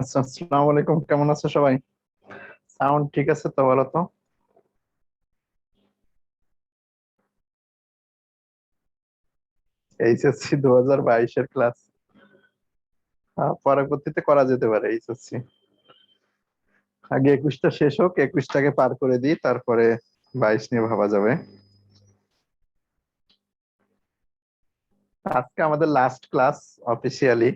আচ্ছা, আসসালামু আলাইকুম। কেমন আছো সবাই? সাউন্ড ঠিক আছে তো? বলো তো। এইচএসসি 2022-এর ক্লাস পরবর্তীতে করা যেতে পারে। এইচএসসি আগে 21টা শেষ হোক, 21টাকে পার করে দিই, তারপরে 22 নিয়ে ভাবা যাবে। আজকে আমাদের লাস্ট ক্লাস অফিসিয়ালি।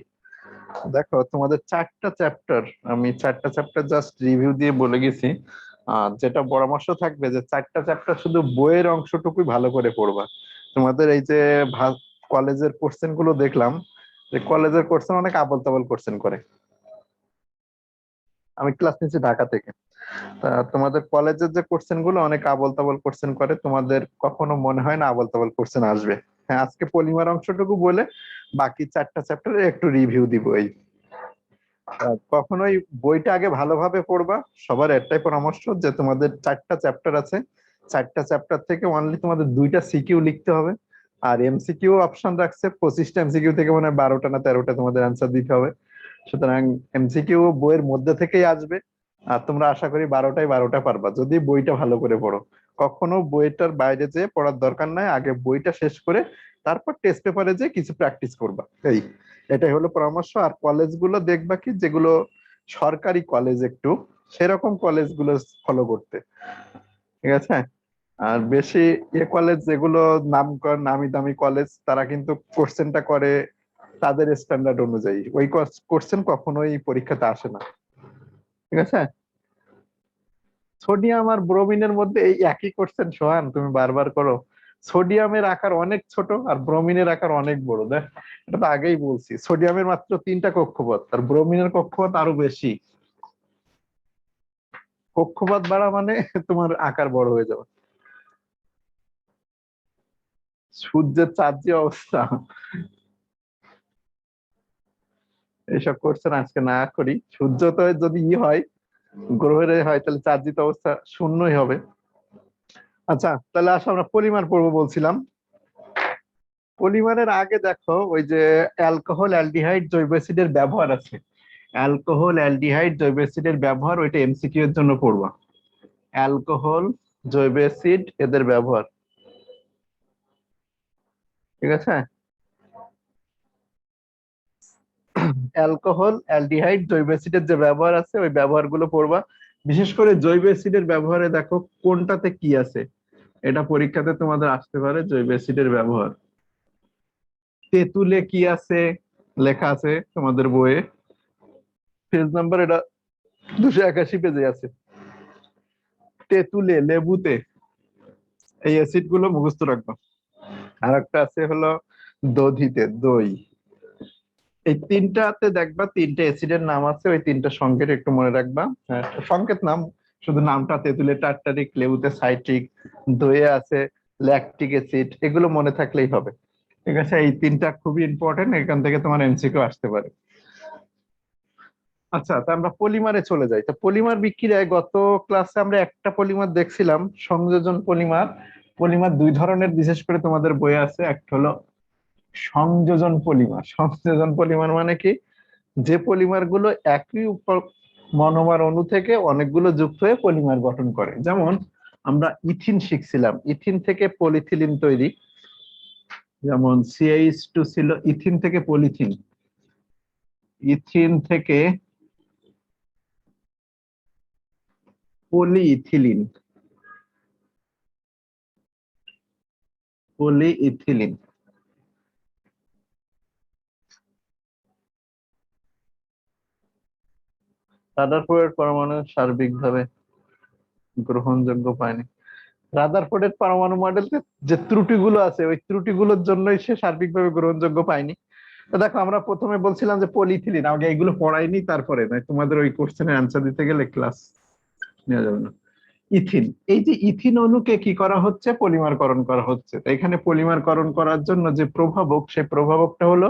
দেখো, তোমাদের 4টা চ্যাপ্টার, আমি 4টা চ্যাপ্টার জাস্ট রিভিউ দিয়ে বলে গেছি। যেটা পরামর্শ থাকবে যে 4টা চ্যাপ্টার শুধু বইয়ের অংশটুকুই ভালো করে পড়বা। তোমাদের এই যে কলেজের কোশ্চেন গুলো দেখলাম, যে কলেজের কোশ্চেন অনেক আবল তাবল কোশ্চেন করে। আমি ক্লাস নিচ্ছি ঢাকা থেকে। তা তোমাদের কলেজের যে কোশ্চেন গুলো অনেক আবল তাবল কোশ্চেন করে, তোমাদের কখনো মনে হয় না আবল তাবল কোশ্চেন আসবে। হ্যাঁ, আজকে পলিমার অংশটুকু বলে বাকি 4টা চ্যাপ্টারে একটু রিভিউ দিব। এই কখনোই বইটা আগে ভালোভাবে পড়বা। সবার একটাই পরামর্শ যে তোমাদের 4টা চ্যাপ্টার আছে, 4টা চ্যাপ্টার থেকে অনলি তোমাদের 2টা সিকিউ লিখতে হবে। আর এমসিকিউ অপশন রাখছে 25টা এমসিকিউ থেকে, মানে 12টা না 13টা তোমাদের অ্যান্সার দিতে হবে। সুতরাং এমসিকিউ বইয়ের মধ্যে থেকেই আসবে। আর তোমরা আশা করি 12টায় 12টা পারবা যদি বইটা ভালো করে পড়ো। কখনো বইটার বাইরে যেয়ে পড়ার দরকার নাই, আগে বইটা শেষ করে তারপর টেস্ট পেপারে যে কিছু প্র্যাকটিস করবা। এই এটাই হলো পরামর্শ। আর কলেজগুলো দেখবা কি, যেগুলো সরকারি কলেজ একটু সেরকম কলেজগুলো ফলো করতে, ঠিক আছে? আর বেশি কলেজ যেগুলো নাম নামি দামি কলেজ, তারা কিন্তু কোশ্চেনটা করে তাদের স্ট্যান্ডার্ড অনুযায়ী। ওই কোশ্চেন কখনোই পরীক্ষাতে আসে না, ঠিক আছে? সোডিয়াম আর ব্রোমিনের মধ্যে এই একই কোশ্চেন, সোহান, তুমি বারবার করো। সোডিয়ামের আকার অনেক ছোট আর ব্রোমিনের আকার অনেক বড়। দেখ, এটা তো আগেই বলছি, সোডিয়ামের মাত্র 3টা কক্ষপথ আর ব্রোমিনের কক্ষপথ আরো বেশি। কক্ষপথ বাড়া মানে তোমার আকার বড় হয়ে যাবে। সূর্যের চাঁদ যে অবস্থা, এইসব কোশ্চেন আজকে না করি। সূর্য তো যদি হয়, গ্রহের হয়, তাহলে চার্জিত অবস্থা শূন্যই হবে। আচ্ছা, তাহলে আসলে আমরা পলিমার পড়বো বলছিলাম। পলিমারের আগে দেখো, ওই যে অ্যালকোহল অ্যালডিহাইড জৈব অ্যাসিডের ব্যবহার আছে। অ্যালকোহল অ্যালডিহাইড জৈব অ্যাসিডের ব্যবহার, ওইটা এমসিকিউ এর জন্য পড়বা। অ্যালকোহল, জৈব অ্যাসিড, এদের ব্যবহার, ঠিক আছে? অ্যালকোহল অ্যালডিহাইড জৈব অ্যাসিডের যে ব্যবহার আছে, ওই ব্যবহারগুলো পড়বা। বিশেষ করে জৈব অ্যাসিডের ব্যবহারে দেখো কোনটাতে কি আছে, এটা পরীক্ষাতে তোমাদের আসতে পারে। জৈব অ্যাসিডের ব্যবহার, তেঁতুলে কি আছে লেখা আছে তোমাদের বইয়ে, পেজ নাম্বার এটা 281 পেজে আছে। তেঁতুলে, লেবুতে, এই অ্যাসিড গুলো মুখস্থ রাখবা। আর একটা আছে হলো দধিতে, দই। এই তিনটাতে দেখবা 3টে অ্যাসিডের নাম আছে, ওই 3টা সংকেত একটু মনে রাখবা। হ্যাঁ, সংকেত নাম, শুধু নামটা। তেঁতুলে টার্টারিক, লেবুতে সাইট্রিক, দইয়ে আছে ল্যাকটিক অ্যাসিড। এগুলো মনে থাকলেই হবে, ঠিক আছে? এই 3টা খুবই ইম্পর্টেন্ট, এখান থেকে তোমার এমসিকিউ আসতে পারে। আচ্ছা, তা আমরা পলিমারে চলে যাই। তো পলিমার বিক্রিয়ায় গত ক্লাসে আমরা একটা পলিমার দেখছিলাম, সংযোজন পলিমার। পলিমার 2 ধরনের বিশেষ করে তোমাদের বইয়ে আছে। একটা হলো সংযোজন পলিমার। সংযোজন পলিমার মানে কি, যে পলিমার গুলো একই মনোমার অণু থেকে অনেকগুলো যুক্ত হয়ে পলিমার গঠন করে। যেমন আমরা ইথিন শিখছিলাম, ইথিন থেকে পলিথিলিন তৈরি। যেমন CH2 ছিল ইথিন থেকে পলিথিন, ইথিন থেকে পলিইথিলিন, পলিইথিলিন। রাদারফোর্ডের পরমাণু সার্বিকভাবে গ্রহণযোগ্য পায়নি। রাদারফোর্ডের পরমাণু মডেলকে যে ত্রুটিগুলো আছে, ওই ত্রুটিগুলোর জন্যই সে সার্বিকভাবে গ্রহণযোগ্য পায়নি। তো দেখো, আমরা প্রথমে বলছিলাম যে পলিইথিলিন, আগে এগুলো পড়াইনি, তারপরে নয় তোমাদের ওই কোশ্চেনের অ্যান্সার দিতে গেলে ক্লাস নেওয়া যাবে না। ইথিন, এই যে ইথিন অণুকে কি করা হচ্ছে, পলিমারকরণ করা হচ্ছে। তো এখানে পলিমারকরণ করার জন্য যে প্রভাবক, সেই প্রভাবকটা হলো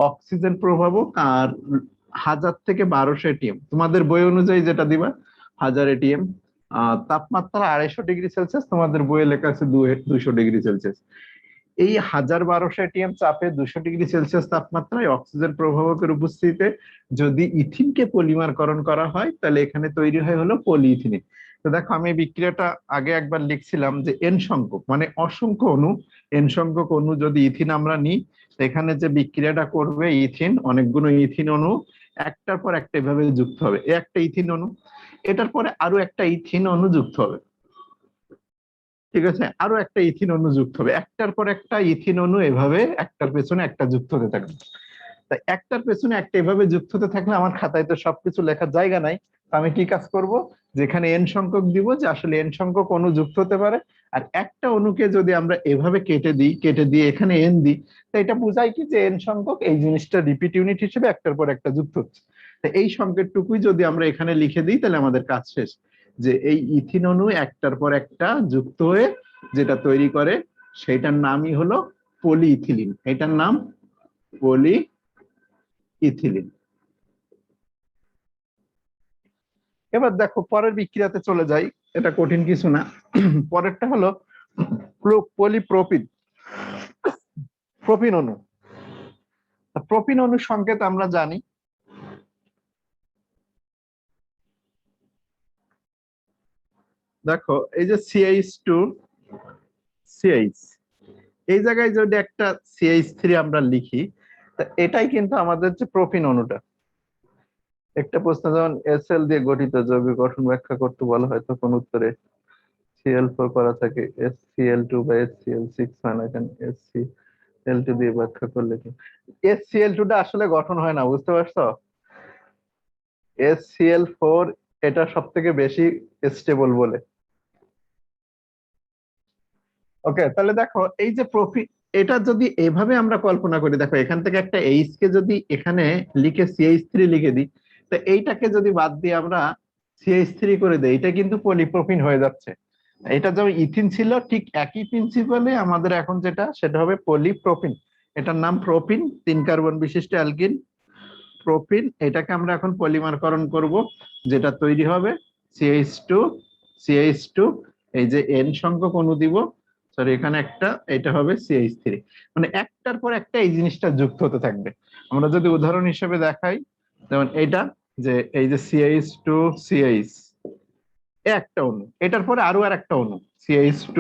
অক্সিজেন প্রভাবক। আর 1000 থেকে 1200 ATM, তোমাদের বই অনুযায়ী যেটা দিবা 1000 ATM। তাপমাত্রা 250 ডিগ্রি সেলসিয়াস, তোমাদের বইয়ে লেখা আছে 200 ডিগ্রি সেলসিয়াস। এই 1000-1200 এটিএম চাপে 200°C তাপমাত্রায় অক্সিজেন প্রভাবকের উপস্থিতিতে যদি ইথিনকে পলিমারকরণ করা হয় তাহলে এখানে তৈরি হয় হলো পলিইথিলিন। তো দেখো আমি এই বিক্রিয়াটা আগে একবার লিখছিলাম যে এন সংখ্যক মানে অসংখ্য অণু, এন সংখ্যক অণু যদি ইথিন আমরা নিই, এখানে যে বিক্রিয়াটা করবে ইথিন, অনেকগুলো ইথিন অণু একটার পর একটা এভাবে যুক্ত হবে। একটা ইথিন অণু, এটার পরে আরো একটা ইথিন অণু যুক্ত হবে, ঠিক আছে, আরো একটা ইথিন অণু যুক্ত হবে, একটার পর একটা ইথিন অণু এভাবে একটার পেছনে একটা যুক্ত হতে থাকবে। তাই একটার পেছনে একটা এভাবে যুক্ত হতে থাকলে আমার খাতায় তো সবকিছু লেখার জায়গা নাই। আমি কি কাজ করব, যেখানে এন সংখ্যক দিব যে আসলে এন সংখ্যক অণু যুক্ত হতে পারে, আর একটা অণুকে যদি আমরা এভাবে কেটে দিই, কেটে দিয়ে এখানে এন দিই, তো এটা বোঝায় কি যে এন সংখ্যক এই জিনিসটা রিপিট ইউনিট হিসেবে একটার পর একটা যুক্ত হচ্ছে। তো এই সংকেতটুকুই যদি আমরা এখানে লিখে দিই তাহলে আমাদের কাজ শেষ। যে এই ইথিন অণু একটার পর একটা যুক্ত হয়ে যেটা তৈরি করে সেটার নামই হলো পলিইথিলিন, এটার নাম পলি ইথিলিন। এবার দেখো পরের বিক্রিয়াতে চলে যাই, এটা কঠিন কিছু না। পরেরটা হলো পলিপ্রোপিন, প্রোপিন অণু। প্রোপিন অণুর সংকেত আমরা জানি, দেখো এই যে CH2 CH, এই জায়গায় যদি একটা CH3 আমরা লিখি, তা এটাই কিন্তু আমাদের যে প্রোপিন অণুটা। একটা প্রশ্ন যখন SL দিয়ে গঠিত যৌগের গঠন ব্যাখ্যা করতে বলা হয় তখন উত্তরে Cl4 করা থাকে, SCl2 বা SCl6 হয় না, এখানে SCl2 দিয়ে ব্যাখ্যা করলে কি SCl2 টা আসলে গঠন হয় না, বুঝতে পারছো? SCl4 এটা সব থেকে বেশি স্টেবল বলে। ওকে, তাহলে দেখো এই যে এটা যদি এভাবে আমরা কল্পনা করি, দেখো এখান থেকে একটা এইচ কে যদি এখানে লিখে CH3 লিখে দিই, তো এইটাকে যদি বাদ দিয়ে আমরা CH3 করে দিই, এটা কিন্তু পলিপ্রোপিন হয়ে যাচ্ছে। এটা যেমন ইথিন ছিল ঠিক একই প্রিন্সিপালে আমাদের এখন যেটা সেটা হবে পলিপ্রোপিন। এটার নাম প্রোপিন, 3 কার্বন বিশিষ্ট অ্যালকিন প্রোপিন। এটাকে আমরা এখন পলিমারকরণ করব, যেটা তৈরি হবে CH2 CH2, এই যে এন সংখ্যক অণু দিব, সরি এখানে একটা, এটা হবে CH3। মানে একটার পর একটা এই জিনিসটা যুক্ত হতে থাকবে। আমরা যদি উদাহরণ হিসেবে দেখাই, যেমন এইটা, যে এই যে CH2 CH একটা অণু, এটার পরে আরো আর একটা অণু CH2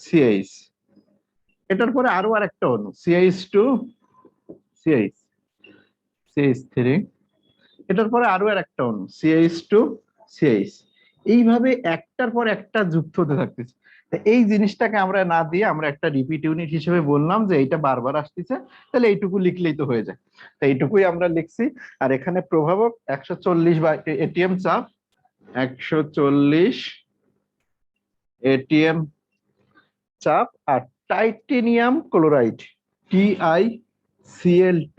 CH, এটার পরে আরো আর একটা অণু CH2 CH CH3, এটার পরে আরো আর একটা অণু CH2 CH, এইভাবে একটার পর একটা যুক্ত হতে থাকতেছে। এই জিনিসটাকে আমরা না দিয়ে আমরা একটা রিপিট ইউনিট হিসেবে বললাম যে এইটা বারবার আসতেছে, তাহলে এইটুকু লিখলেই তো হয়ে যায়। তো এইটুকুই আমরা লিখছি। আর এখানে প্রভাবক 140 বা এটিএম চাপ, 140 এটিএম চাপ, আর টাইটেনিয়াম ক্লোরাইড TiCl2,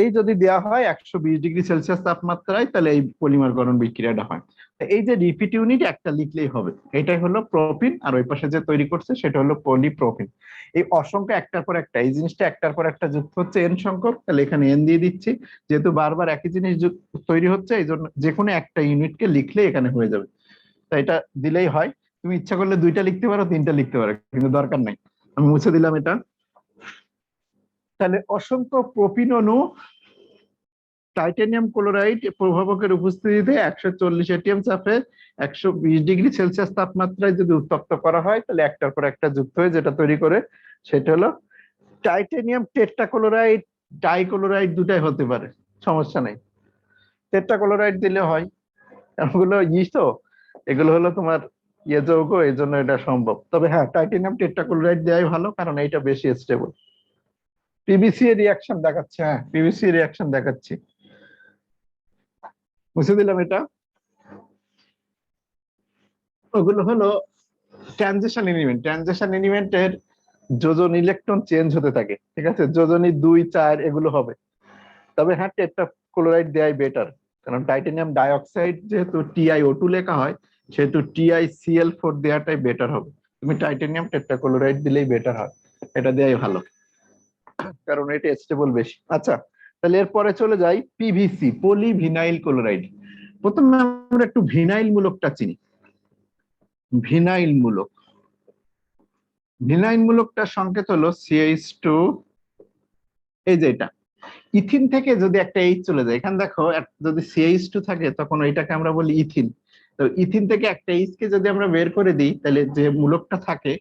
এই যদি দেওয়া হয় 120°C তাপমাত্রায়, তাহলে এই পলিমারকরণ বিক্রিয়াটা হয়। এই যে রিপিট ইউনিট একটা লিখলেই হবে, এটাই হলো প্রোপিন, আর ওই পাশে যে তৈরি করছে সেটা হলো পলিপ্রোপিন। এই অসংখ্য একটার পর একটা, এই জিনিসটা একটার পর একটা যুক্ত হচ্ছে এন সংখ্যক, তাহলে এখানে এন দিয়ে দিচ্ছি, যেহেতু বারবার একই জিনিস তৈরি হচ্ছে এই জন্য যে কোনো একটা ইউনিটকে লিখলে এখানে হয়ে যাবে। তাই এটা দিলেই হয়। তুমি ইচ্ছা করলে 2টা লিখতে পারো, 3টা লিখতে পারো, কিন্তু দরকার নাই, আমি মুছে দিলাম এটা। তাহলে অসংখ্য প্রোপিন অণু টাইটেনিয়াম ক্লোরাইড প্রভাবকের উপস্থিতিতে 140 এটিএম চাপে 120°C তাপমাত্রায় যদি উত্তপ্ত করা হয়, তাহলে একটার পর একটা যুক্ত হয়ে যেটা তৈরি করে সেটা হলো টাইটেনিয়াম টেট্রাক্লোরাইড। ডাইক্লোরাইড দুটাই হতে পারে, সমস্যা নেই, টেট্রাক্লোরাইড দিলে হয়। এগুলো তো এগুলো হলো তোমার ইয়ে যৌগ, এই জন্য এটা সম্ভব। তবে হ্যাঁ, টাইটেনিয়াম টেট্রাক্লোরাইড দেওয়াই ভালো, কারণ এইটা বেশি স্টেবল। পিভিসি এর রিয়াকশন দেখাচ্ছে, হ্যাঁ পিভিসি রিয়াকশন দেখাচ্ছি, মুছে দিলাম এটা। ওগুলো হলো ট্রানজিশন এলিমেন্ট, ট্রানজিশন এলিমেন্টের যোজন ইলেকট্রন চেঞ্জ হতে থাকে, ঠিক আছে, যোজনী 2 4 এগুলো হবে। তবে হ্যাঁ টেট্রা ক্লোরাইড দেয়াই বেটার, কারণ টাইটানিয়াম ডাইঅক্সাইড যেহেতু TiO2 লেখা হয়, সেহেতু TiCl4 দেওয়াটাই বেটার হবে। তুমি টাইটানিয়াম টেট্রাক্লোরাইড দিলেই বেটার হয়, এটা দেয়াই ভালো, কারণ এটা স্টেবল বেশি। আচ্ছা, তাহলে এরপরে চলে যাই পিভিসি, পলিভিনাইল ক্লোরাইড। প্রথমে আমরা একটু ভিনাইল মূলকটা চিনি, ভিনাইল মূলক। ভিনাইল মূলকটার সংকেত হলো CH2, এই যে এটা। ইথিন থেকে যদি একটা এইচ চলে যায়, এখানে দেখো যদি CH2 থাকে তখন এটাকে আমরা বলি ইথিন। তো ইথিন থেকে একটা এইচ কে যদি আমরা বের করে দিই, তাহলে যে মূলকটা থাকে,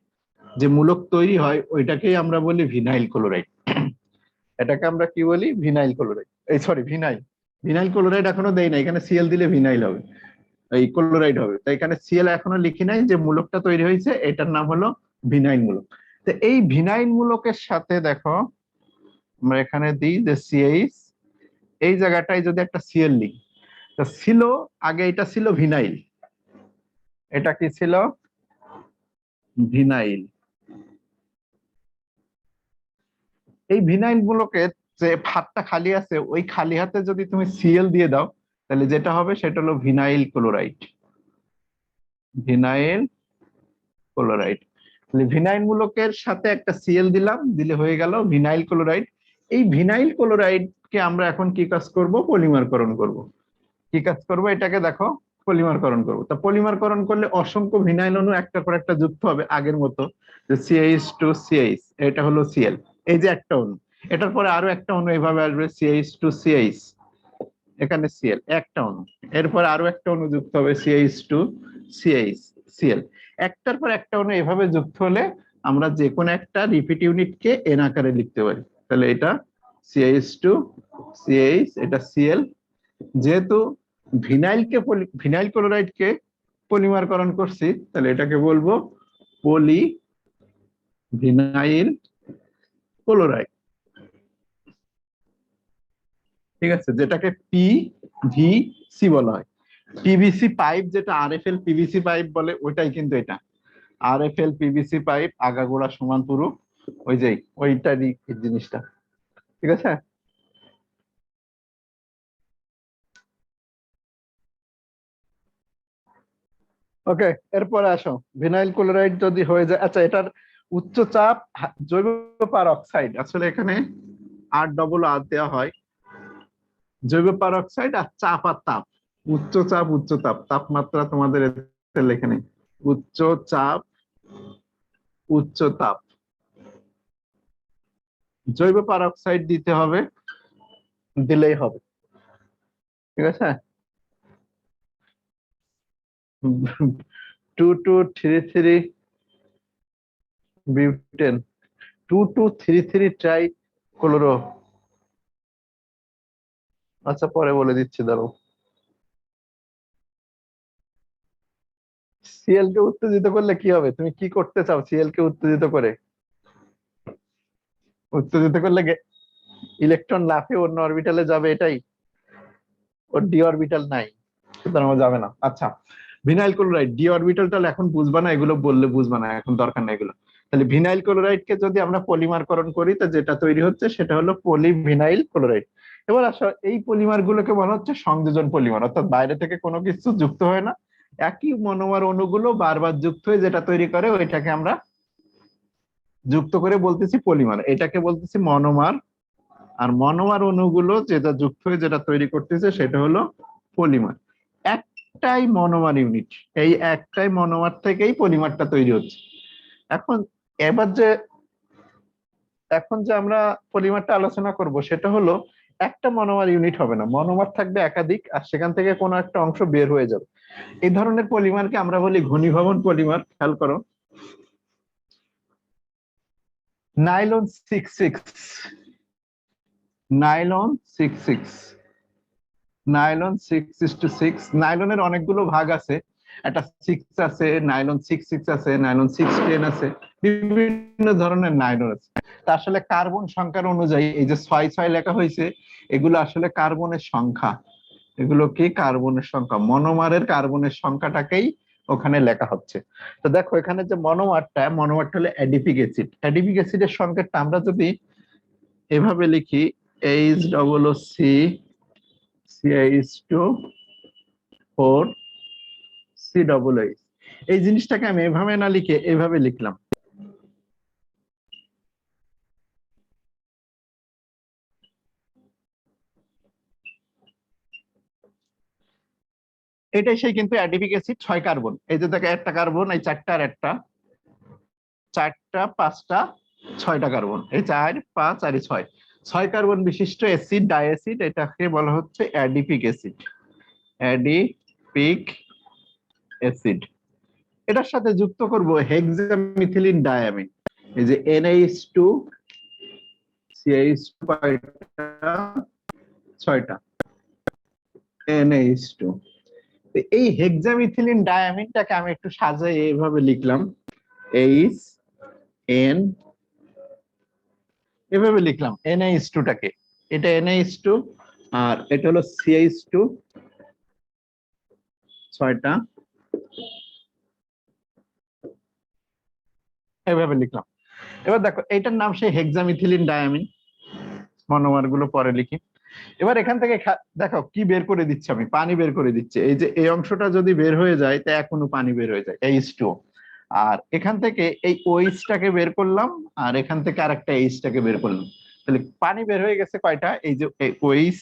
যে মূলক তৈরি হয়, ওইটাকেই আমরা বলি ভিনাইল ক্লোরাইড। এটাকে আমরা কি বলি? ভিনাইল ক্লোরাইড, এই সরি ভিনাইল। ভিনাইল ক্লোরাইড এখনো দেই না, এখানে সিএল দিলে ভিনাইল হবে, এই ক্লোরাইড হবে। তো এখানে সিএল এখনো লিখি নাই, যে মূলকটা তৈরি হয়েছে এটার নাম হলো ভিনাইল মূলক। তো এই ভিনাইল মূলকের সাথে দেখো আমরা এখানে দিই যে সিএইচ, এই জায়গাটায় যদি একটা সিএল লিখি, তো ছিল আগে এটা ছিল ভিনাইল, এটা কি ছিল? ভিনাইল। এই ভিনাইল মূলকের যে হাতটা খালি আছে, ওই খালি হাতে যদি তুমি সিএল দিয়ে দাও, তাহলে যেটা হবে সেটা হলো ভিনাইল ক্লোরাইড। Vinyl chloride. তাহলে ভিনাইল মূলকের সাথে একটা সিএল দিলাম, দিলে হয়ে গেল ভিনাইল ক্লোরাইড। এই ভিনাইল ক্লোরাইড কে আমরা এখন কি কাজ করব? পলিমারকরণ করব। কি কাজ করব? এটাকে দেখো পলিমারকরণ করব। তা পলিমারকরণ করলে অসংখ্য ভিনাইল অণু একটার পর একটা যুক্ত হবে আগের মতো, যে CH2 CH, এটা হলো সিএল, এই যে একটা অণু। এটার পরে আরো একটা অণু এইভাবে আসবে CH2 CH, এখানে সিএল একটা অণু। এরপর আরো একটা অণু যুক্ত হবে CH2 CH সিএল। একটার পর একটা অণু এভাবে যুক্ত হলে আমরা যে কোনো একটা রিপিট ইউনিটকে এন আকারে লিখতে পারি। তাহলে এটা CH2 CH, এটা সিএল। যেহেতু ভিনাইল ক্লোরাইডকে পলিমারকরণ করছি, তাহলে এটাকে বলবো পলি ভিনাইল ক্লোরাইড। ঠিক আছে, যেটাকে PVC বলা হয়। পিভিসি পাইপ, যেটা আরএফএল পিভিসি পাইপ বলে, ওইটাই কিন্তু এটা। আরএফএল পিভিসি পাইপ, আগাগোড়া সমান পুরু, ওই যে ওইটারই জিনিসটা। ঠিক আছে। ওকে, এরপরে আসো। ভিনাইল ক্লোরাইড যদি হয়ে যায়, আচ্ছা এটার উচ্চ চাপ জৈব পারঅক্সাইড, আসলে এখানে R দেওয়া হয়। জৈব পারঅক্সাইড আর চাপ আর তাপ, উচ্চ চাপ উচ্চ তাপ, তাপমাত্রা তোমাদের এতে লেখে নেই। উচ্চ চাপ উচ্চ তাপ, জৈব পারঅক্সাইড দিতে হবে, দিলেই হবে। ঠিক আছে। 2233 বিউটেন, 2233 ট্রাই ক্লোরো। আচ্ছা পরে বলে দিচ্ছি, দাঁড়াও। সিএল কে উত্তেজিত করলে কি হবে? তুমি কি করতে চাও সিএল কে উত্তেজিত করে? উত্তেজিত করলে ইলেকট্রন লাফে অন্য অরবিটালে যাবে, এটাই। ওর ডি অরবিটাল নাই, সুতরাং ও যাবে না। আচ্ছা, ভিনাইল ক্লোরাইড ডি অরবিটালটা এখন বুঝবা না, এগুলো বললে বুঝবা না, এখন দরকার নেই এগুলো। তাহলে ভিনাইল ক্লোরাইড কে যদি আমরা পলিমারকরণ করি, তো যেটা তৈরি হচ্ছে সেটা হলো পলিভিনাইল ক্লোরাইড। এবার আসো, এই পলিমার গুলোকে বলা হচ্ছে সংযোজন পলিমার, অর্থাৎ বাইরে থেকে কোনো কিছু যুক্ত হয় না, একই মনোমার অণুগুলো বারবার যুক্ত হয়ে যেটা তৈরি করে, ওইটাকে আমরা যুক্ত করে বলতেছি পলিমার, এটাকে বলতেছি মনোমার। আর মনোমার অণুগুলো যেটা যুক্ত হয়ে যেটা তৈরি করতেছে সেটা হলো পলিমার। একটাই মনোমার ইউনিট, এই একটাই মনোমার থেকেই পলিমারটা তৈরি হচ্ছে। এখন এবার যে এখন যে আমরা পলিমারটা আলোচনা করব, সেটা হলো একটা মনোমার ইউনিট হবে না, মনোমার থাকবে একাধিক, আর সেখান থেকে কোনো একটা অংশ বের হয়ে যাবে। এই ধরনের পলিমারকে আমরা বলি ঘনীভবন পলিমার। খেয়াল করো, নাইলন 66, নাইলন 66, নাইলন 6:6। নাইলনের অনেকগুলো ভাগ আছে, একটা 6 আছে, নাইলন 6:6 আছে, নাইলন 6:10 আছে, বিভিন্ন ধরনের নাইলন আছে। তা আসলে কার্বন সংখ্যার অনুযায়ী এই যে 6 6 লেখা হয়েছে, এগুলো আসলে কার্বনের সংখ্যা। এগুলো কি? কার্বনের সংখ্যা, মনোমারের কার্বনের সংখ্যাটাকেই ওখানে লেখা হচ্ছে। তো দেখো এখানে যে মনোমারটা হলো অ্যাডিপিক অ্যাসিড। অ্যাডিপিক অ্যাসিডের সংকেতটা আমরা যদি এভাবে লিখি, HCC CH2 4 CH, এই জিনিসটাকে আমি এভাবে না লিখে এভাবে লিখলাম। এটাই সেই কিন্তু অ্যাডিপিক অ্যাসিড 6 কার্বন, এই যে দেখো একটা কার্বন, এই 4টা আর একটা, 4টা 5টা 6টা কার্বন, এই 4 5 আর 6, 6 কার্বন বিশিষ্ট অ্যাসিড ডাই অ্যাসিড, এটাকে বলা হচ্ছে অ্যাডিপিক অ্যাসিড। Adipic acid. এটার সাথে যুক্ত করব হেক্সামিথিলিন ডায়ামিন। এই যে NH2 CH2 6টা NH2। এই হেক্সামিথিলিন ডায়ামিনটাকে আমি একটু সাজাই এইভাবে লিখলাম, HN, এভাবে লিখলাম NH2 টাকে, এটা NH2 আর এটা হলো CH2 6টা, এভাবে লিখলাম। এবার দেখো এটার নাম সেই হেক্সামিথিলিন ডায়ামিন, মনোমার গুলো পরে লিখি। এবার এখান থেকে দেখো কি বের করে দিচ্ছে, আমি পানি বের করে দিচ্ছি। এই যে এই অংশটা যদি বের হয়ে যায় তা এখনো পানি বের হয়ে যায়, H2। আর এখান থেকে এই OH টাকে বের করলাম, আর এখান থেকে আরেকটা H টাকে বের করলাম, তাহলে পানি বের হয়ে গেছে কয়টা, এই যে OH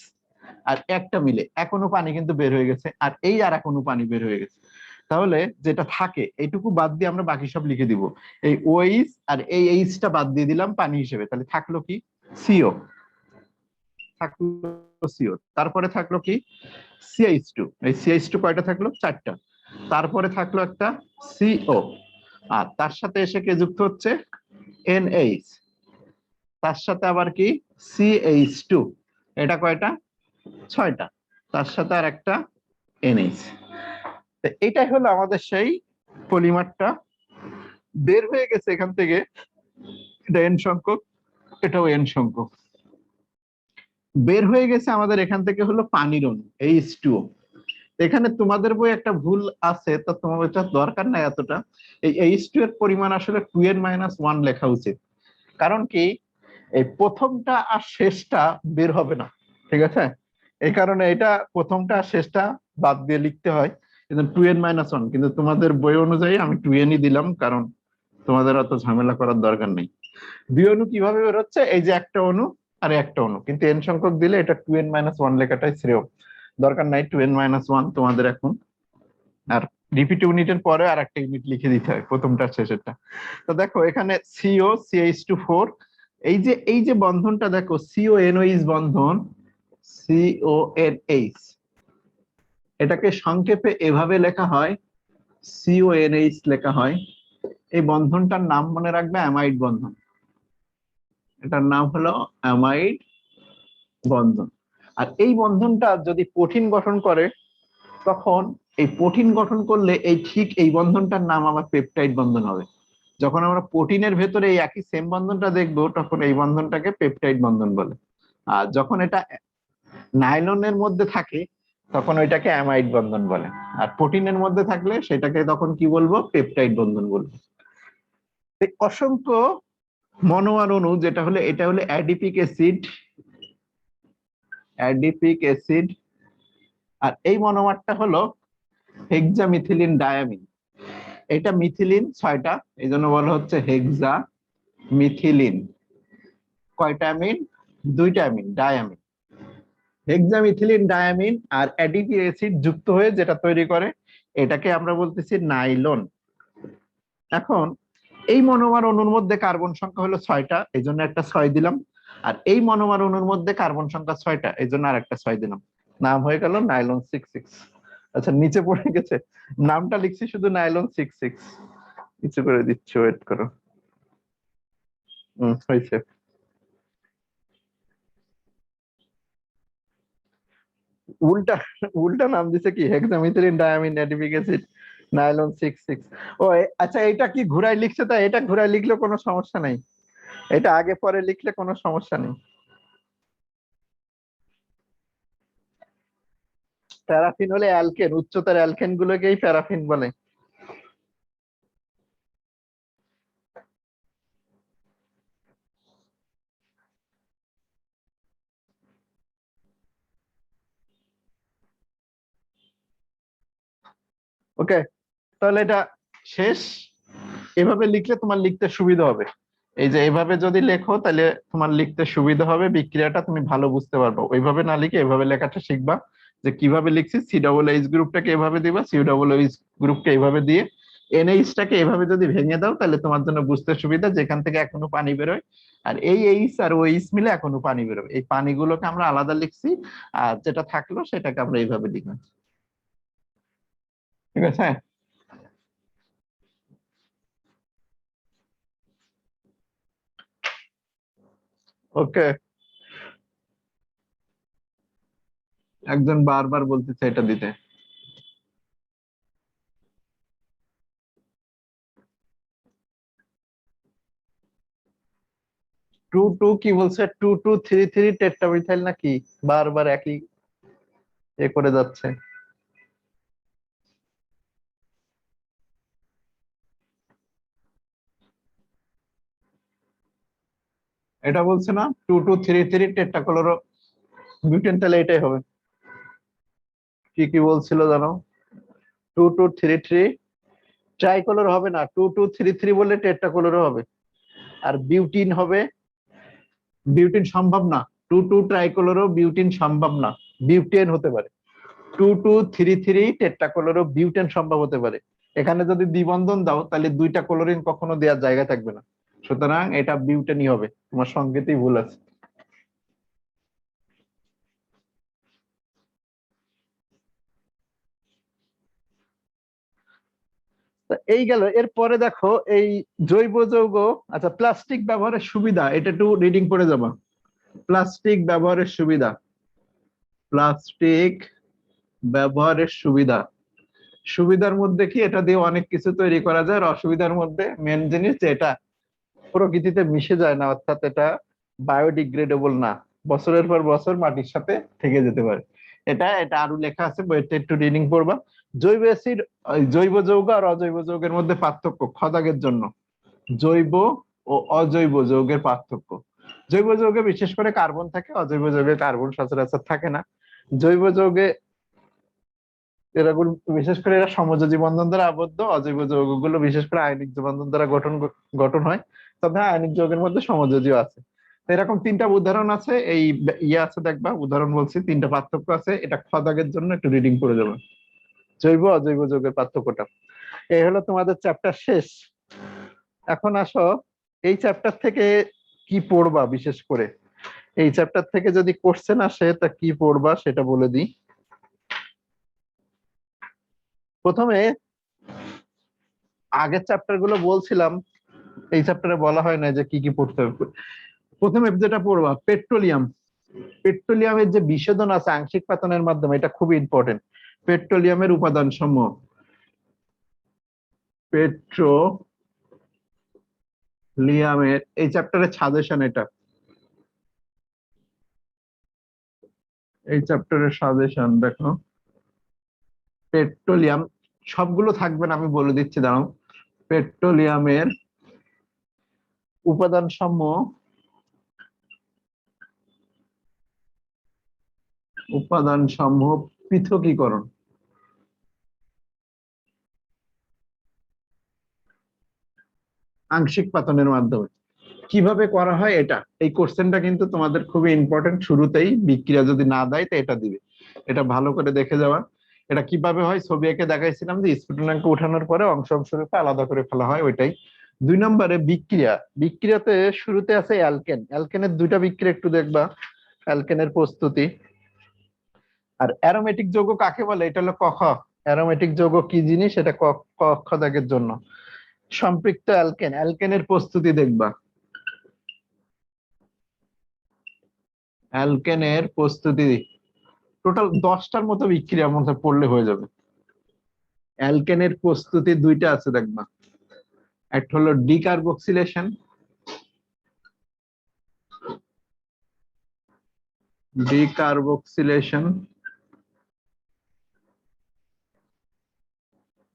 আর একটা মিলে এখনো পানি কিন্তু বের হয়ে গেছে, আর এই আর এখনো পানি বের হয়ে গেছে। তাহলে যেটা থাকে এইটুকু বাদ দিয়ে আমরা বাকি সব লিখে দিব। এই OH আর এই H টা বাদ দিয়ে দিলাম পানি হিসেবে, তাহলে থাকলো কি CO, থাকলো CO। তারপরে থাকলো কি CH2, এই CH2 কয়টা থাকলো 4টা। তারপরে থাকলো একটা CO, আর তার সাথে এসে কে যুক্ত হচ্ছে NH, তার সাথে আবার কি CH2, এটা কয়টা 6টা, তার সাথে আর একটা NH। এটাই হলো আমাদের সেই পলিমারটা বের হয়ে গেছে এখান থেকে। এটা N সংখ্যক, এটাও N সংখ্যক বের হয়ে গেছে আমাদের এখান থেকে, হলো পানির অণু H2O। এখানে তোমাদের বই একটা ভুল আছে, তো তোমার এটা দরকার নাই এতটা। এই H2 এর পরিমাণ আসলে 2n-1 লেখা উচিত, কারণ কি এই প্রথমটা আর শেষটা বের হবে না, ঠিক আছে? এই কারণে এটা প্রথমটা আর শেষটা বাদ দিয়ে লিখতে হয়, কিন্তু 2n-1। কিন্তু তোমাদের বই অনুযায়ী আমি 2n-ই দিলাম, কারণ তোমাদের অত ঝামেলা করার দরকার নেই। 2 অণু কিভাবে বের হচ্ছে, এই যে একটা অণু আর একটা অণু, কিন্তু n সংখ্যক দিলে এটা 2n-1 লেখাটাই শ্রেয়, দরকার নাই 2n-1 তোমাদের এখন। আর রিপিট ইউনিটের পরে আর একটা ইউনিট লিখে দিতে হয়, প্রথমটা শেষেরটা। তো দেখো এখানে CO CH2 4, এই যে বন্ধনটা দেখো CONOH বন্ধন, CONH, এটাকে সংক্ষেপে এভাবে লেখা হয়, CONH লেখা হয়। এই বন্ধনটার নাম মনে রাখবে অ্যামাইড বন্ধন, এটার নাম হলো অ্যামাইড বন্ধন। আর এই বন্ধনটা যদি প্রোটিন গঠন করে, তখন এই প্রোটিন গঠন করলে এই ঠিক এই বন্ধনটার নাম আবার পেপটাইড বন্ধন হবে। যখন আমরা প্রোটিনের ভেতরে এই একই সেম বন্ধনটা দেখবো, তখন এই বন্ধনটাকে পেপটাইড বন্ধন বলে। আর যখন এটা নাইলনের মধ্যে থাকে, তখন ওইটাকে অ্যামাইড বন্ধন বলে। আর প্রোটিনের মধ্যে থাকলে সেটাকে তখন কি বলবো, পেপটাইড বন্ধন বলবো। অসংখ্য মনোমার অণু, যেটা হলো এটা হলো অ্যাডিপিক অ্যাসিড, অ্যাডিপিক অ্যাসিড। আর এই মনোমারটা হলো হেক্সামিথিলিন ডায়ামিন। এটা মিথিলিন 6টা, এই জন্য বলা হচ্ছে হেক্সা মিথিলিন। কয়টা অ্যামিন, 2টা অ্যামিন, ডায়ামিন। হেক্সামিথিলিন ডায়ামিন আর অ্যাডিপিক অ্যাসিড যুক্ত হয়ে যেটা তৈরি করে, এটাকে আমরা বলতেছি নাইলন। এখন এই মনোমার অণুর মধ্যে কার্বন সংখ্যা হলো 6টা, এই জন্য একটা 6 দিলাম। আর এই মনোমার অণুর মধ্যে কার্বন সংখ্যা 6টা, এই জন্য আর একটা 6 দিলাম। নাম হয়ে গেল নাইলন 66। আচ্ছা নিচে পড়ে গেছে, নামটা লিখছি শুধু নাইলন 66, নিচে করে দিচ্ছি, ওয়েট করো। হয়েছে। উল্টা উল্টা নাম দিছে কি, hexamethylene diamine adipic acid nylon 66। ও আচ্ছা, এটা কি ঘুরাই লিখছে, তাই এটা ঘুরাই লিখলে কোনো সমস্যা নাই, এটা আগে পরে লিখলে কোনো সমস্যা নেই। প্যারাফিন হলে অ্যালকেন, উচ্চতার অ্যালকেন গুলোকেই প্যারাফিন বলে। ওকে, তাহলে এটা শেষ। এভাবে লিখলে তোমার লিখতে সুবিধা হবে। এই যে এভাবে যদি লেখো তাহলে তোমার লিখতে সুবিধা হবে, বিক্রিয়াটা তুমি ভালো বুঝতে পারবে। ওইভাবে না লিখে এভাবে লেখাটা শিখবা, যে কিভাবে লিখছি। COOH গ্রুপটাকে এভাবে দিবা, COOH গ্রুপকে এভাবে দিয়ে এনএইচটাকে এভাবে যদি ভেঙে দাও তাহলে তোমার জন্য বুঝতে সুবিধা, যেখান থেকে এখনো পানি বেরোয় আর এই এইচ আর ওইচ মিলে এখনো পানি বেরোবে, এই পানিগুলোকে আমরা আলাদা লিখছি আর যেটা থাকলো সেটাকে আমরা এইভাবে লিখলাম। ঠিক আছে। ওকে, একজন বারবার বলতেছে এটা দিতে। 2 2 কি বলছে? 2 2 3 3 টেট্রামিথাইল নাকি? বারবার একই এ করে যাচ্ছে। এটা বলছে না 2 2 3 3 টেট্রাক্লোরো বিউটেন, তাহলে এটাই হবে। কি কি বলছিল জানো? 2 2 3 3 ট্রাইকোলোর হবে না, 2 2 3 3 বললে টেট্রাকোলোরও হবে। আর বিউটিন হবে, বিউটিন সম্ভব না। 2 2 ট্রাইকোলোরও বিউটিন সম্ভব না, বিউটেন হতে পারে। 2 2 3 3 টেট্রাকোলোরও বিউটেন সম্ভব হতে পারে। এখানে যদি দ্বিবন্ধন দাও তাহলে দুইটা ক্লোরিন কখনো দেওয়ার জায়গা থাকবে না, সুতরাং এটা বিউটেনই হবে, তোমার সংকেতেই ভুল আছে। তা এই গেল। এরপরে দেখো এই জৈব যৌগ, আচ্ছা প্লাস্টিক ব্যবহারের সুবিধা, এটা একটু রিডিং পড়ে যাবা। প্লাস্টিক ব্যবহারের সুবিধা, প্লাস্টিক ব্যবহারের সুবিধা। সুবিধার মধ্যে কি, এটা দিয়ে অনেক কিছু তৈরি করা যায়, আর অসুবিধার মধ্যে মেন জিনিস যে এটা প্রকৃতিতে মিশে যায় না, অর্থাৎ এটা বায়োডিগ্রেডেবল না, বছরের পর বছর মাটির সাথে থেকে যেতে পারে। এটা এটা আরো লেখা আছে বইতে, একটু রিডিং পড়বা। জৈব অ্যাসিড, জৈব যৌগ আর অজৈব যৌগের মধ্যে পার্থক্য খদাগের জন্য। জৈব ও অজৈব যৌগের পার্থক্য। জৈব যৌগে বিশেষ করে কার্বন থাকে, অজৈব যৌগে কার্বন সচরাচর থাকে না। জৈব যৌগে এরকম বিশেষ করে এরা সমযোজী বন্ধন দ্বারা আবদ্ধ, অজৈব যৌগগুলো বিশেষ করে আয়নিক বন্ধন দ্বারা গঠন গঠন হয়। তবে আয়নিক যৌগের মধ্যে সমযোজীও আছে। তো এরকম 3টা উদাহরণ আছে, এই ইয়ে আছে দেখবা, উদাহরণ বলছি 3টা পার্থক্য আছে, এটা খদাগের জন্য একটু রিডিং করে যাবে, জৈব অজৈব যৌগের পার্থক্যটা। এই হলো তোমাদের চ্যাপ্টার শেষ। এখন আসো এই চ্যাপ্টার থেকে কি পড়বা, বিশেষ করে এই চ্যাপ্টার থেকে যদি কোশ্চেন আসে তা কি পড়বা সেটা বলে দিই। প্রথমে আগের চ্যাপ্টার গুলো বলছিলাম, এই চ্যাপ্টারে বলা হয় না যে কি কি পড়তে হবে। প্রথমে যেটা পড়বা পেট্রোলিয়াম, পেট্রোলিয়ামের যে বিশোধন আছে আংশিক পাতনের মাধ্যমে, এটা খুবই ইম্পর্টেন্ট। পেট্রোলিয়ামের উপাদান সমূহ, পেট্রোলিয়ামের এই চ্যাপ্টারের সাজেশন, এটা এই চ্যাপ্টারের সাজেশন দেখো। পেট্রোলিয়াম সবগুলো থাকবে না, আমি বলে দিচ্ছি দাঁড়াও। পেট্রোলিয়ামের উপাদান সমূহ, উপাদান সমূহ পৃথকীকরণ, আংশিক পাতনের মাধ্যমে কিভাবে করা হয়, এটা এই কোশ্চেনটা কিন্তু তোমাদের খুবই ইম্পর্টেন্ট। শুরুতেই বিক্রিয়া যদি না দেয় তো এটা দিবে, এটা ভালো করে দেখে যাওয়া। এটা কিভাবে হয় ছবি এঁকে দেখাইছিলাম, যে স্ফুটনাঙ্ক উঠানোর পরে অংশ অংশ রূপে আলাদা করে ফেলা হয়, ওইটাই। 2 নম্বরে বিক্রিয়া, বিক্রিয়াতে শুরুতে আছে অ্যালকেন, অ্যালকেনের 2টা বিক্রিয়া একটু দেখবা, অ্যালকেনের প্রস্তুতি। আর অ্যারোমেটিক যৌগ কাকে বলে, এটা হলো ক খ। অ্যারোমেটিক যৌগ কি জিনিস, এটা ক ক খ দাগের জন্য। সম্পৃক্ত অ্যালকেন, অ্যালকেনের প্রস্তুতি দেখবা, অ্যালকেনের প্রস্তুতি। টোটাল 10টার মতো বিক্রিয়ার মধ্যে পড়লে হয়ে যাবে। অ্যালকেনের প্রস্তুতি 2টা আছে দেখবা, একটা হলো ডিকার্বক্সিলেশন, ডিকার্বক্সিলেশন,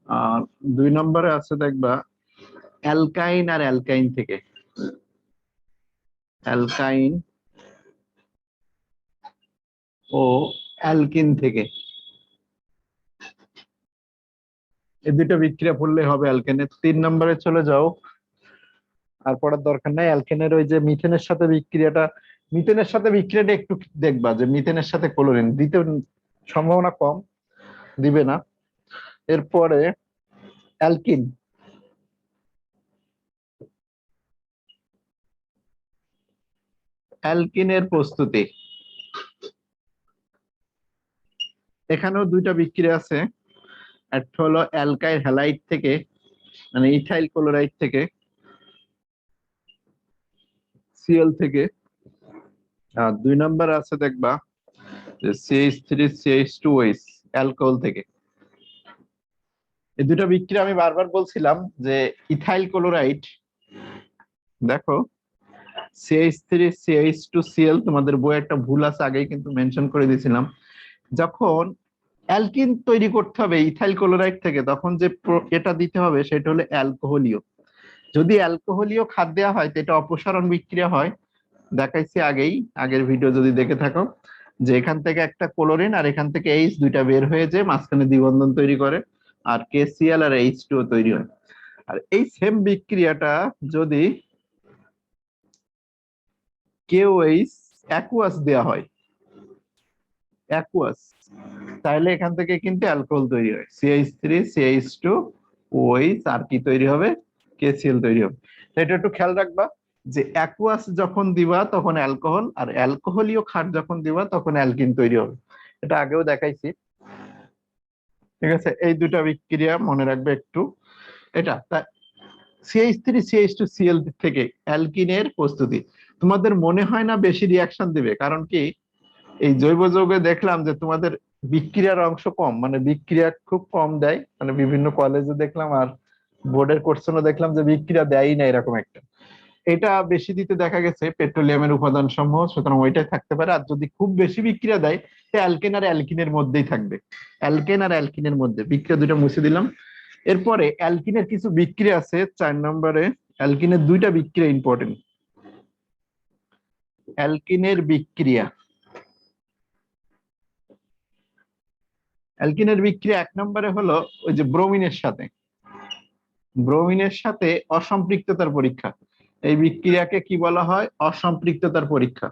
আর 2 নম্বরে আছে দেখবা অ্যালকাইন আর অ্যালকাইন থেকে, অ্যালকাইন ও অ্যালকিন থেকে। এই 2টা বিক্রিয়া পড়লে হবে অ্যালকেনের। 3 নম্বরে চলে যাও, আর পড়ার দরকার নাই। অ্যালকেনের ওই যে মিথেনের সাথে বিক্রিয়াটা, মিথেনের সাথে বিক্রিয়াটা একটু দেখবা, যে মিথেনের সাথে ক্লোরিন দিতে সম্ভাবনা কম, দিবে না। এরপরে অ্যালকিন, অ্যালকিনের প্রস্তুতি। এখানেও দুইটা বিক্রিয়া আছে, একটা হলো অ্যালকাইল হ্যালাইড থেকে মানে ইথাইল ক্লোরাইড থেকে, সিএল থেকে, আর 2 নাম্বার আছে দেখবা যে CH3CH2OH অ্যালকোহল থেকে। এই দুটো বিক্রিয়া আমি বারবার বলছিলাম যে ইথাইল ক্লোরাইড, দেখো CH3CH2Cl, তোমাদের বইয়ে একটা ভুল আছে, আগেই কিন্তু মেনশন করে দিয়েছিলাম। যখন অ্যালকিন তৈরি করতে হবে ইথাইল ক্লোরাইড থেকে, তখন যে এটা দিতে হবে সেটা হলো অ্যালকোহলীয়। যদি অ্যালকোহলীয় খাদ দেওয়া হয় তো এটা অপসারণ বিক্রিয়া হয়, দেখাইছি আগেই, আগের ভিডিও যদি দেখে থাকো, যে এখান থেকে একটা ক্লোরিন আর এখান থেকে এইচ দুইটা বের হয়ে যে মাঝখানে দ্বিবন্ধন তৈরি করে, আর KCl আর H2O তৈরি হয়। আর এই সেম বিক্রিয়াটা যদি KOH অ্যাকুয়াস দেওয়া হয়, অ্যাকুয়াস, তাহলে এখান থেকে কিন্তু অ্যালকোহল তৈরি হয়, CH3CH2OH, আর কি তৈরি হবে, KCl তৈরি হবে। এটা একটু খেয়াল রাখবা যে অ্যাকুয়াস যখন দিবা তখন অ্যালকোহল, আর অ্যালকোহলীয় ক্ষার যখন দিবা তখন অ্যালকিন তৈরি হবে। এটা আগেও দেখাইছি, ঠিক আছে? এই দুটা বিক্রিয়া মনে রাখবে একটু। এটা CH3CH2Cl থেকে অ্যালকিনের প্রস্তুতি। তোমাদের মনে হয় না বেশি রিয়াকশন দিবে, কারণ কি এই জৈব যৌগে দেখলাম যে তোমাদের বিক্রিয়ার অংশ কম, মানে বিক্রিয়া খুব কম দেয়, মানে বিভিন্ন কলেজে দেখলাম আর বোর্ডের কোশ্চেনও দেখলাম যে বিক্রিয়া দেয়ই না এরকম একটা। এটা বেশি দিতে দেখা গেছে পেট্রোলিয়ামের উপাদান সমূহ, সুতরাং ওইটাই থাকতে পারে। আর যদি খুব বেশি বিক্রিয়া দেয় অ্যালকেন আর অ্যালকিনের মধ্যেই থাকবে, অ্যালকেন আর অ্যালকিনের মধ্যে। বিক্রিয়া দুটো মুছে দিলাম। এরপরে অ্যালকিনের কিছু বিক্রিয়া আছে 4 নম্বরে। অ্যালকিনের দুইটা বিক্রিয়া ইম্পর্টেন্ট। অ্যালকিনের বিক্রিয়া, অ্যালকিনের বিক্রিয়া 1 নম্বরে হলো ওই যে ব্রোমিনের সাথে, ব্রোমিনের সাথে অসম্পৃক্ততার পরীক্ষা। এই বিক্রিয়াকে কি বলা হয়, অসম্পৃক্ততার পরীক্ষা।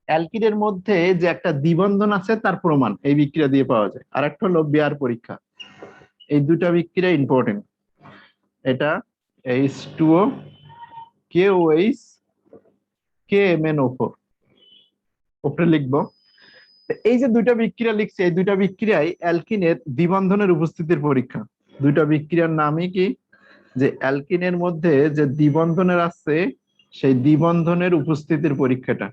অ্যালকিনের মধ্যে যে একটা দ্বিবন্ধন আছে তার প্রমাণ এই বিক্রিয়া দিয়ে পাওয়া যায়। আর একটা হলো বেয়ার পরীক্ষা। এই দুটা বিক্রিয়া ইম্পর্টেন্ট। এটা H2O KOH KMnO4 উপরে লিখবো। এই যে দুইটা বিক্রিয়া লিখছে, এই দুইটা বিক্রিয়ায় অ্যালকিনের দ্বিবন্ধনের উপস্থিতির পরীক্ষা। দুইটা বিক্রিয়ার নামই কি, যে অ্যালকিনের মধ্যে যে দ্বিবন্ধনের আছে সেই দ্বিবন্ধনের উপস্থিতির পরীক্ষাটা।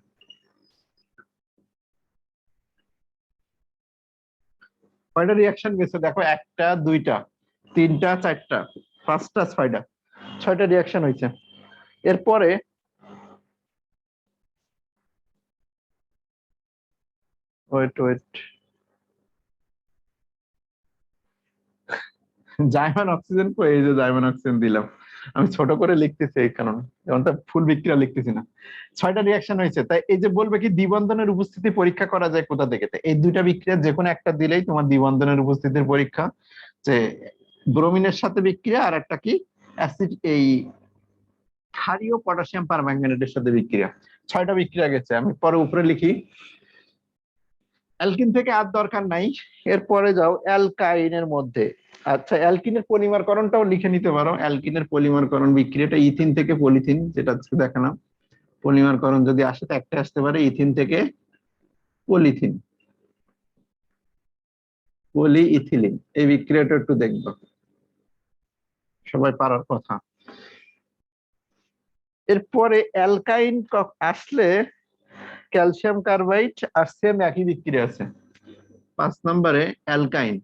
কয়টা রিয়াকশন গেছে দেখো, 1টা 2টা 3টা 4টা 5টা 6টা, 6টা রিয়াকশন হয়েছে। এরপরে ওয়েট ওয়েট, জাইমান অক্সিজেন কই, এই যে জাইমান অক্সিজেন দিলাম, আমি ছোট করে লিখতেছি এই কারণে, যেমন ফুল বিক্রিয়া লিখতেছি না। 6টা রিয়াকশন হয়েছে, তাই এই যে বলবে কি দ্বিবন্ধনের উপস্থিতি পরীক্ষা করা যায় কোথা থেকে, এই দুইটা বিক্রিয়া যে কোনো একটা দিলেই তোমার দ্বিবন্ধনের উপস্থিতির পরীক্ষা। যে ব্রোমিনের সাথে বিক্রিয়া, আর একটা কি অ্যাসিড, এই ক্ষারীয় পটাশিয়াম পারম্যাঙ্গানেটের সাথে বিক্রিয়া। 6টা বিক্রিয়া গেছে, আমি পরে উপরে লিখি। অ্যালকিন থেকে আর দরকার নাই। এরপরে যাও অ্যালকাইনের মধ্যে। আচ্ছা, অ্যালকিনের পলিমারকরণটাও লিখে নিতে পারো। অ্যালকিনের পলিমারকরণ বিক্রিয়াটা ইথিন থেকে পলিথিন, যেটা দেখালাম। পলিমারকরণ যদি আসে তো একটা আসতে পারে ইথিন থেকে পলিথিন, পলিইথিলিন। এই বিক্রিয়াটা একটু দেখবো, সবাই পারার কথা। এরপরে অ্যালকাইন আসলে ক্যালসিয়াম কার্বাইড আর সেম একই বিক্রিয়া আছে। 5 নম্বরে অ্যালকাইন।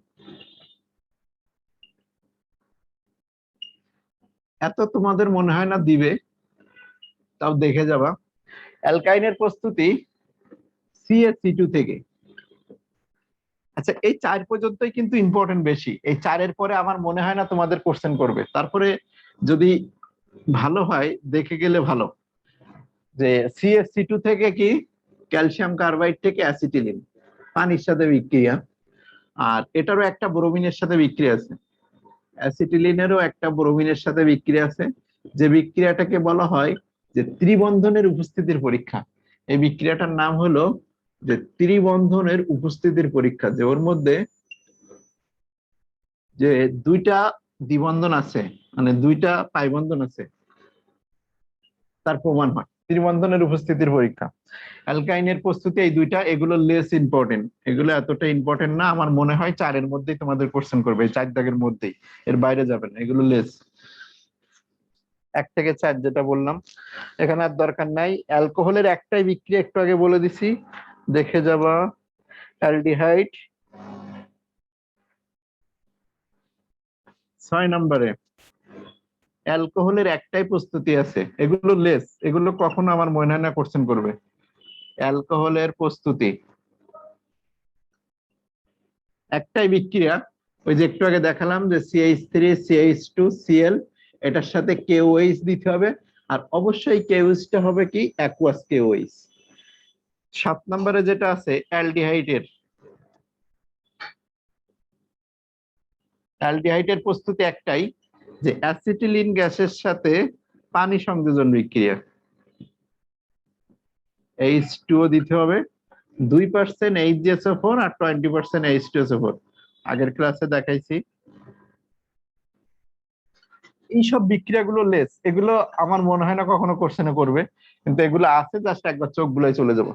এত তোমাদের মনে হয় না দিবে, তাও দেখে যাবা। অ্যালকাইনের প্রস্তুতি CH3 থেকে। আচ্ছা, এই 4 পর্যন্তই কিন্তু ইম্পর্টেন্ট বেশি। এই 4-এর পরে আমার মনে হয় না তোমাদের কোশ্চেন করবে। তারপরে যদি ভালো হয় দেখে গেলে ভালো, যে CH3 থেকে কি ক্যালসিয়াম কার্বাইড থেকে অ্যাসিটিলিন, পানির সাথে বিক্রিয়া। আর এটারও একটা ব্রোমিনের সাথে বিক্রিয়া আছে, অ্যাসিটিলিনেরও একটা ব্রোমিনের সাথে বিক্রিয়া আছে। যে বিক্রিয়াটাকে বলা হয় যে ত্রিবন্ধনের উপস্থিতির পরীক্ষা। এই বিক্রিয়াটার নাম হলো যে ত্রিবন্ধনের উপস্থিতির পরীক্ষা, যে ওর মধ্যে যে দুইটা দ্বিবন্ধন আছে, মানে দুইটা পাই বন্ধন আছে, তার প্রমাণ হয়। ত্রিবন্ধনের উপস্থিতির পরীক্ষা। অ্যালকাইনের প্রস্তুতি এই দুইটা, এগুলো লেস ইম্পর্টেন্ট, এগুলো এতটা ইম্পর্টেন্ট না। আমার মনে হয় 4-এর মধ্যেই তোমাদের কোশ্চেন করবে, এই 4 দাগের মধ্যেই, এর বাইরে যাবে না, এগুলো লেস। 1 থেকে 4 যেটা বললাম এখানে আর দরকার নাই। অ্যালকোহলের একটাই বিক্রিয়া একটু আগে বলে দিছি, দেখে যাবা, অ্যালডিহাইড। 6 নম্বরে অ্যালকোহলের একটাই প্রস্তুতি আছে, এগুলো লেস, এগুলো কখনো আমার মনে হয় না কোশ্চেন করবে। অ্যালকোহলের প্রস্তুতি একটাই বিক্রিয়া, ওই যে একটু আগে দেখালাম যে CH3CH2Cl, এটার সাথে KOH দিতে হবে, আর অবশ্যই KOH টা হবে কি অ্যাকুয়াস KOH। 7 নম্বরে যেটা আছে অ্যালডিহাইডের, অ্যালডিহাইডের প্রস্তুতি একটাই, যে অ্যাসিটিলিন গ্যাসের সাথে পানি সংযোজন বিক্রিয়া, H2O দিতে হবে, 2% HGSO4 আর 20% H2SO4, আগের ক্লাসে দেখাইছি। এইসব বিক্রিয়াগুলো লেস, এগুলো আমার মনে হয় না কখনো কোশ্চেনে করবে, কিন্তু এগুলো আছে, জাস্ট একবার চোখ বুলাই চলে যাব।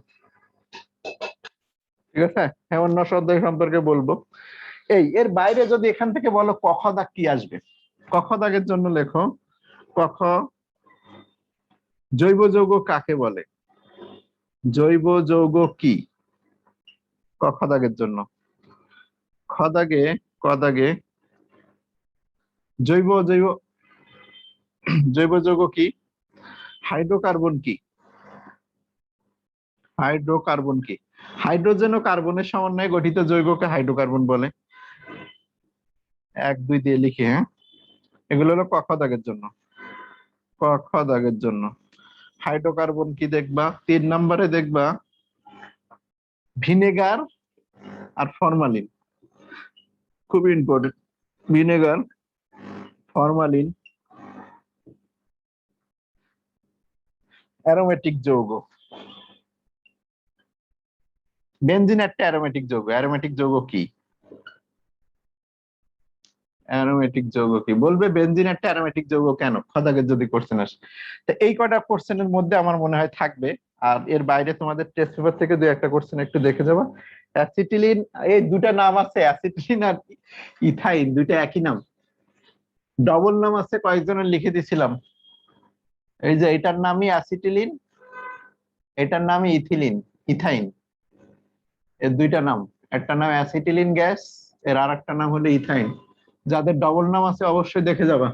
ঠিক আছে, হ্যাঁ, অন্য অধ্যায় সম্পর্কে বলবো। এর বাইরে যদি এখান থেকে বলো ক খ দাগ কি আসবে, ক খ দাগের জন্য লেখো, ক খ জৈব যৌগ কাকে বলে, জৈব যৌগ কি, ক খ দাগের জন্য। খ দাগে, ক দাগে জৈব জৈব জৈব যৌগ কি, হাইড্রোকার্বন কি, হাইড্রোকার্বন কি, হাইড্রোজেন ও কার্বনের সমন্বয়ে গঠিত যৌগকে হাইড্রোকার্বন বলে। 1, 2 দিয়ে লিখি, হ্যাঁ, এগুলো হলো ক খ দাগের জন্য। ক খ দাগের জন্য হাইড্রোকার্বন কি দেখবা, 3 নম্বরে দেখবা ভিনেগার আর ফরমালিন, খুব ইম্পর্টেন্ট। ভিনেগার, ফরমালিন অ্যারোমেটিক যৌগ, বেনজিন একটা অ্যারোমেটিক যৌগ, অ্যারোমেটিক যৌগ কি, অ্যারোমেটিক যৌগ কি বলবে, বেনজিন একটা অ্যারোমেটিক যৌগ কেন, খদাগের যদি কোশ্চেন আসে। তো এই কটা কোশ্চেনের মধ্যে আমার মনে হয় থাকবে, আর এর বাইরে তোমাদের টেস্ট পেপার থেকে 2-একটা কোশ্চেন একটু দেখে যাবা। অ্যাসিটিলিন, এই দুটা নাম আছে, অ্যাসিটিলিন আর ইথাইন, দুইটা একই নাম, ডবল নাম আছে, কয়েকজনের লিখে দিছিলাম। এই যে এটার নামই অ্যাসিটিলিন, এটার নামই ইথিলিন, ইথাইন, এর দুইটা নাম, একটা নাম অ্যাসিটিলিন গ্যাস, এর আর একটা নাম হলো ইথাইন। যাদের ডবল নাম আছে অবশ্যই দেখে যাবা,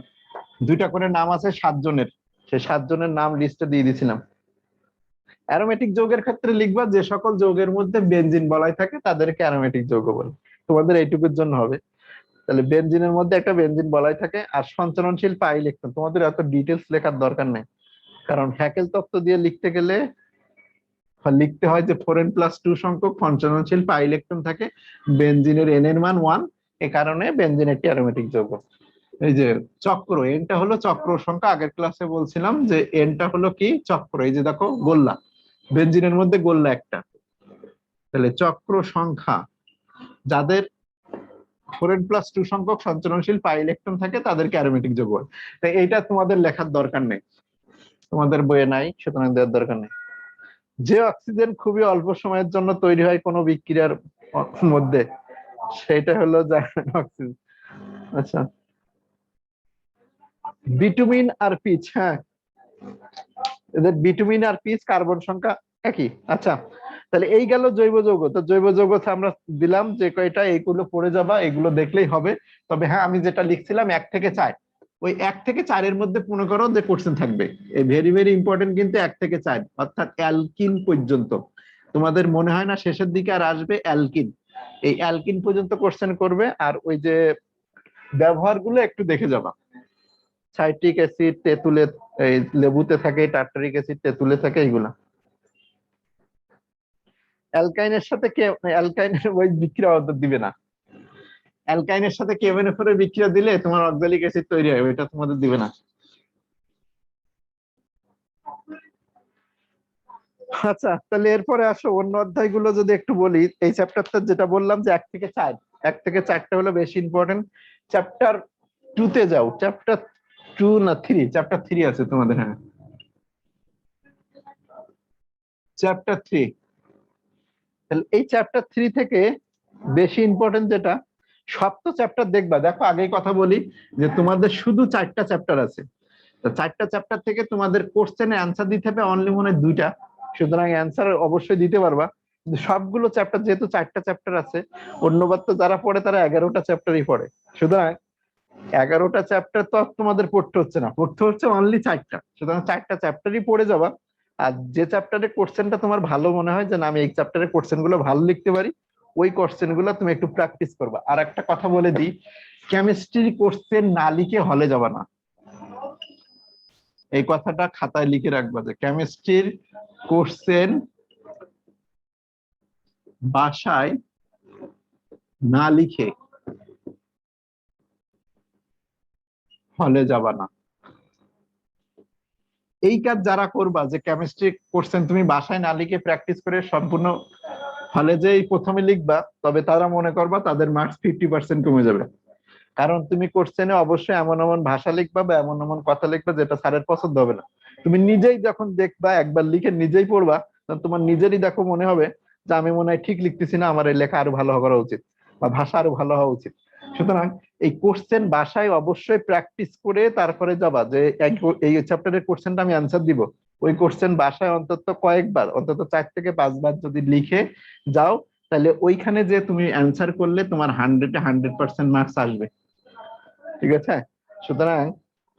দুইটা করে নাম আছে 7 জনের, সে 7 জনের নাম লিস্টে দিয়ে দিছিলাম। অ্যারোমেটিক যৌগের ক্ষেত্রে লিখবা যে সকল যৌগের মধ্যে বেনজিন বলাই থাকে তাদেরকে অ্যারোমেটিক যৌগ বলে, তোমাদের এইটুকুর জন্য হবে। তাহলে বেনজিনের মধ্যে একটা বেনজিন বলাই থাকে, আর সঞ্চালনশীল পাই ইলেকট্রন, তোমাদের এত ডিটেলস লেখার দরকার নেই, কারণ হ্যাকেল তত্ত্ব দিয়ে লিখতে গেলে লিখতে হয় যে 4n+2 সংখ্যক সঞ্চালনশীল পাই ইলেকট্রন থাকে, বেনজিনের n এর মান 1, এ কারণে বেনজিন একটি অ্যারোমেটিক যৌগ। এই যে চক্র, এনটা হলো চক্র সংখ্যা, আগের ক্লাসে বলছিলাম যে এনটা হলো কি চক্র, এই যে দেখো গোল্লা, বেনজিনের মধ্যে গোল্লা একটা, তাহলে চক্র সংখ্যা যাদের 4n+2 সংখ্যক সঞ্চালনশীল পাই ইলেকট্রন থাকে তাদেরকে অ্যারোমেটিক যৌগ বলে। তাই এইটা তোমাদের লেখার দরকার নেই, তোমাদের বইয়ে নাই, সুতরাং দেওয়ার দরকার নেই। যে অক্সিজেন খুবই অল্প সময়ের জন্য তৈরি হয় কোনো বিক্রিয়ার মধ্যে, সেটা হলো জার্মান অক্সিজেন। আচ্ছা, বিটুমিন আর পিচ, হ্যাঁ, এদের বিটুমিন আর পিচ কার্বন সংখ্যা একই। আচ্ছা, তাহলে এই গেল জৈব যৌগ। তো জৈব যৌগ আমরা দিলাম যে কয়টা, এইগুলো পড়ে যাবা, এগুলো দেখলেই হবে। তবে হ্যাঁ, আমি যেটা লিখছিলাম 1 থেকে 4, ওই 1 থেকে 4-এর মধ্যে মনে করো যে কোশ্চেন থাকবে, এই ভেরি ভেরি ইম্পর্টেন্ট, কিন্তু 1 থেকে 4 অর্থাৎ অ্যালকিন পর্যন্ত। তোমাদের মনে হয় না শেষের দিকে আর আসবে অ্যালকিন, এই অ্যালকিন পর্যন্ত কোশ্চেন করবে। আর ওই যে ব্যবহারগুলো একটু দেখে যাবা, সাইট্রিক অ্যাসিড তেঁতুলে, এই লেবুতে থাকে, টার্টারিক অ্যাসিড তেঁতুলে থাকে, এইগুলা। অ্যালকাইনের সাথে অ্যালকাইনের ওই বিক্রিয়া দিবে না, অ্যালকাইনের সাথে KMnO4 এর বিক্রিয়া দিলে তোমার অক্সালিক অ্যাসিড তৈরি হয়, ওইটা তোমাদের দিবে না। আচ্ছা, তাহলে এরপরে আসো অন্য অধ্যায়গুলো যদি একটু বলি। এই চ্যাপ্টারটা যেটা বললাম যে 1 থেকে 4, 1 থেকে 4টা হলো বেশি ইম্পর্টেন্ট। চ্যাপ্টার 2 তে যাও, চ্যাপ্টার 2 না 3, চ্যাপ্টার 3 আছে তোমাদের, হ্যাঁ, চ্যাপ্টার 3। এই চ্যাপ্টার 3 থেকে বেশি ইম্পর্টেন্ট যেটা, সপ্ত চ্যাপ্টার দেখবা। দেখো আগেই কথা বলি যে তোমাদের শুধু 4টা চ্যাপ্টার আছে, তো 4টা চ্যাপ্টার থেকে তোমাদের কোশ্চেনে অ্যান্সার দিতে হবে অনলি মনে হয় 2টা, সুতরাং অ্যান্সার অবশ্যই দিতে পারবা। কিন্তু সবগুলো চ্যাপ্টার যেহেতু 4টা চ্যাপ্টার আছে, অন্যবার তো যারা পড়ে তারা 11টা চ্যাপ্টারই পড়ে, সুতরাং 11টা চ্যাপ্টার তো তোমাদের পড়তে হচ্ছে না, পড়তে হচ্ছে অনলি 4টা, সুতরাং 4টা চ্যাপ্টারই পড়ে যাবা। আর যে চ্যাপ্টারে কোশ্চেনটা তোমার ভালো মনে হয় যে না আমি এই চ্যাপ্টারে কোশ্চেন গুলো ভালো লিখতে পারি, ওই কোশ্চেন গুলো তুমি একটু প্র্যাকটিস করবা। আর একটা কথা বলে দিই, কেমিস্ট্রি কোশ্চেন না লিখে হলে যাবা না, এই কথাটা খাতায় লিখে রাখবা যে কেমিস্ট্রির কোশ্চেন বাসায় না লিখে হলে যাবা না। এই কাজ যারা করবা যে কেমিস্ট্রি কোশ্চেন তুমি বাসায় না লিখে প্র্যাকটিস করে সম্পূর্ণ হলে যে প্রথমে লিখবা, তবে তারা মনে করবা তাদের মার্কস 50% কমে যাবে। কারণ তুমি কোশ্চেনে অবশ্যই এমন এমন ভাষা লিখবা বা এমন এমন কথা লিখবা যেটা স্যারের পছন্দ হবে না। তুমি নিজেই যখন দেখবা, একবার লিখে নিজেই পড়বা, তখন তোমার নিজেরই দেখো মনে হবে যে আমি মনে হয় ঠিক লিখতেছি না, আমার এই লেখা আরো ভালো করা উচিত বা ভাষা আরো ভালো হওয়া উচিত। সুতরাং এই কোশ্চেন বাসায় অবশ্যই প্র্যাকটিস করে তারপরে যাবা যে এই চ্যাপ্টারের কোশ্চেনটা আমি আনসার দিব, ওই কোশ্চেন বাসায় অন্তত কয়েকবার, অন্তত 4 থেকে 5 বার যদি লিখে যাও, তাহলে ওইখানে যে তুমি অ্যান্সার করলে তোমার 100% মার্কস আসবে। ঠিক আছে? সুতরাং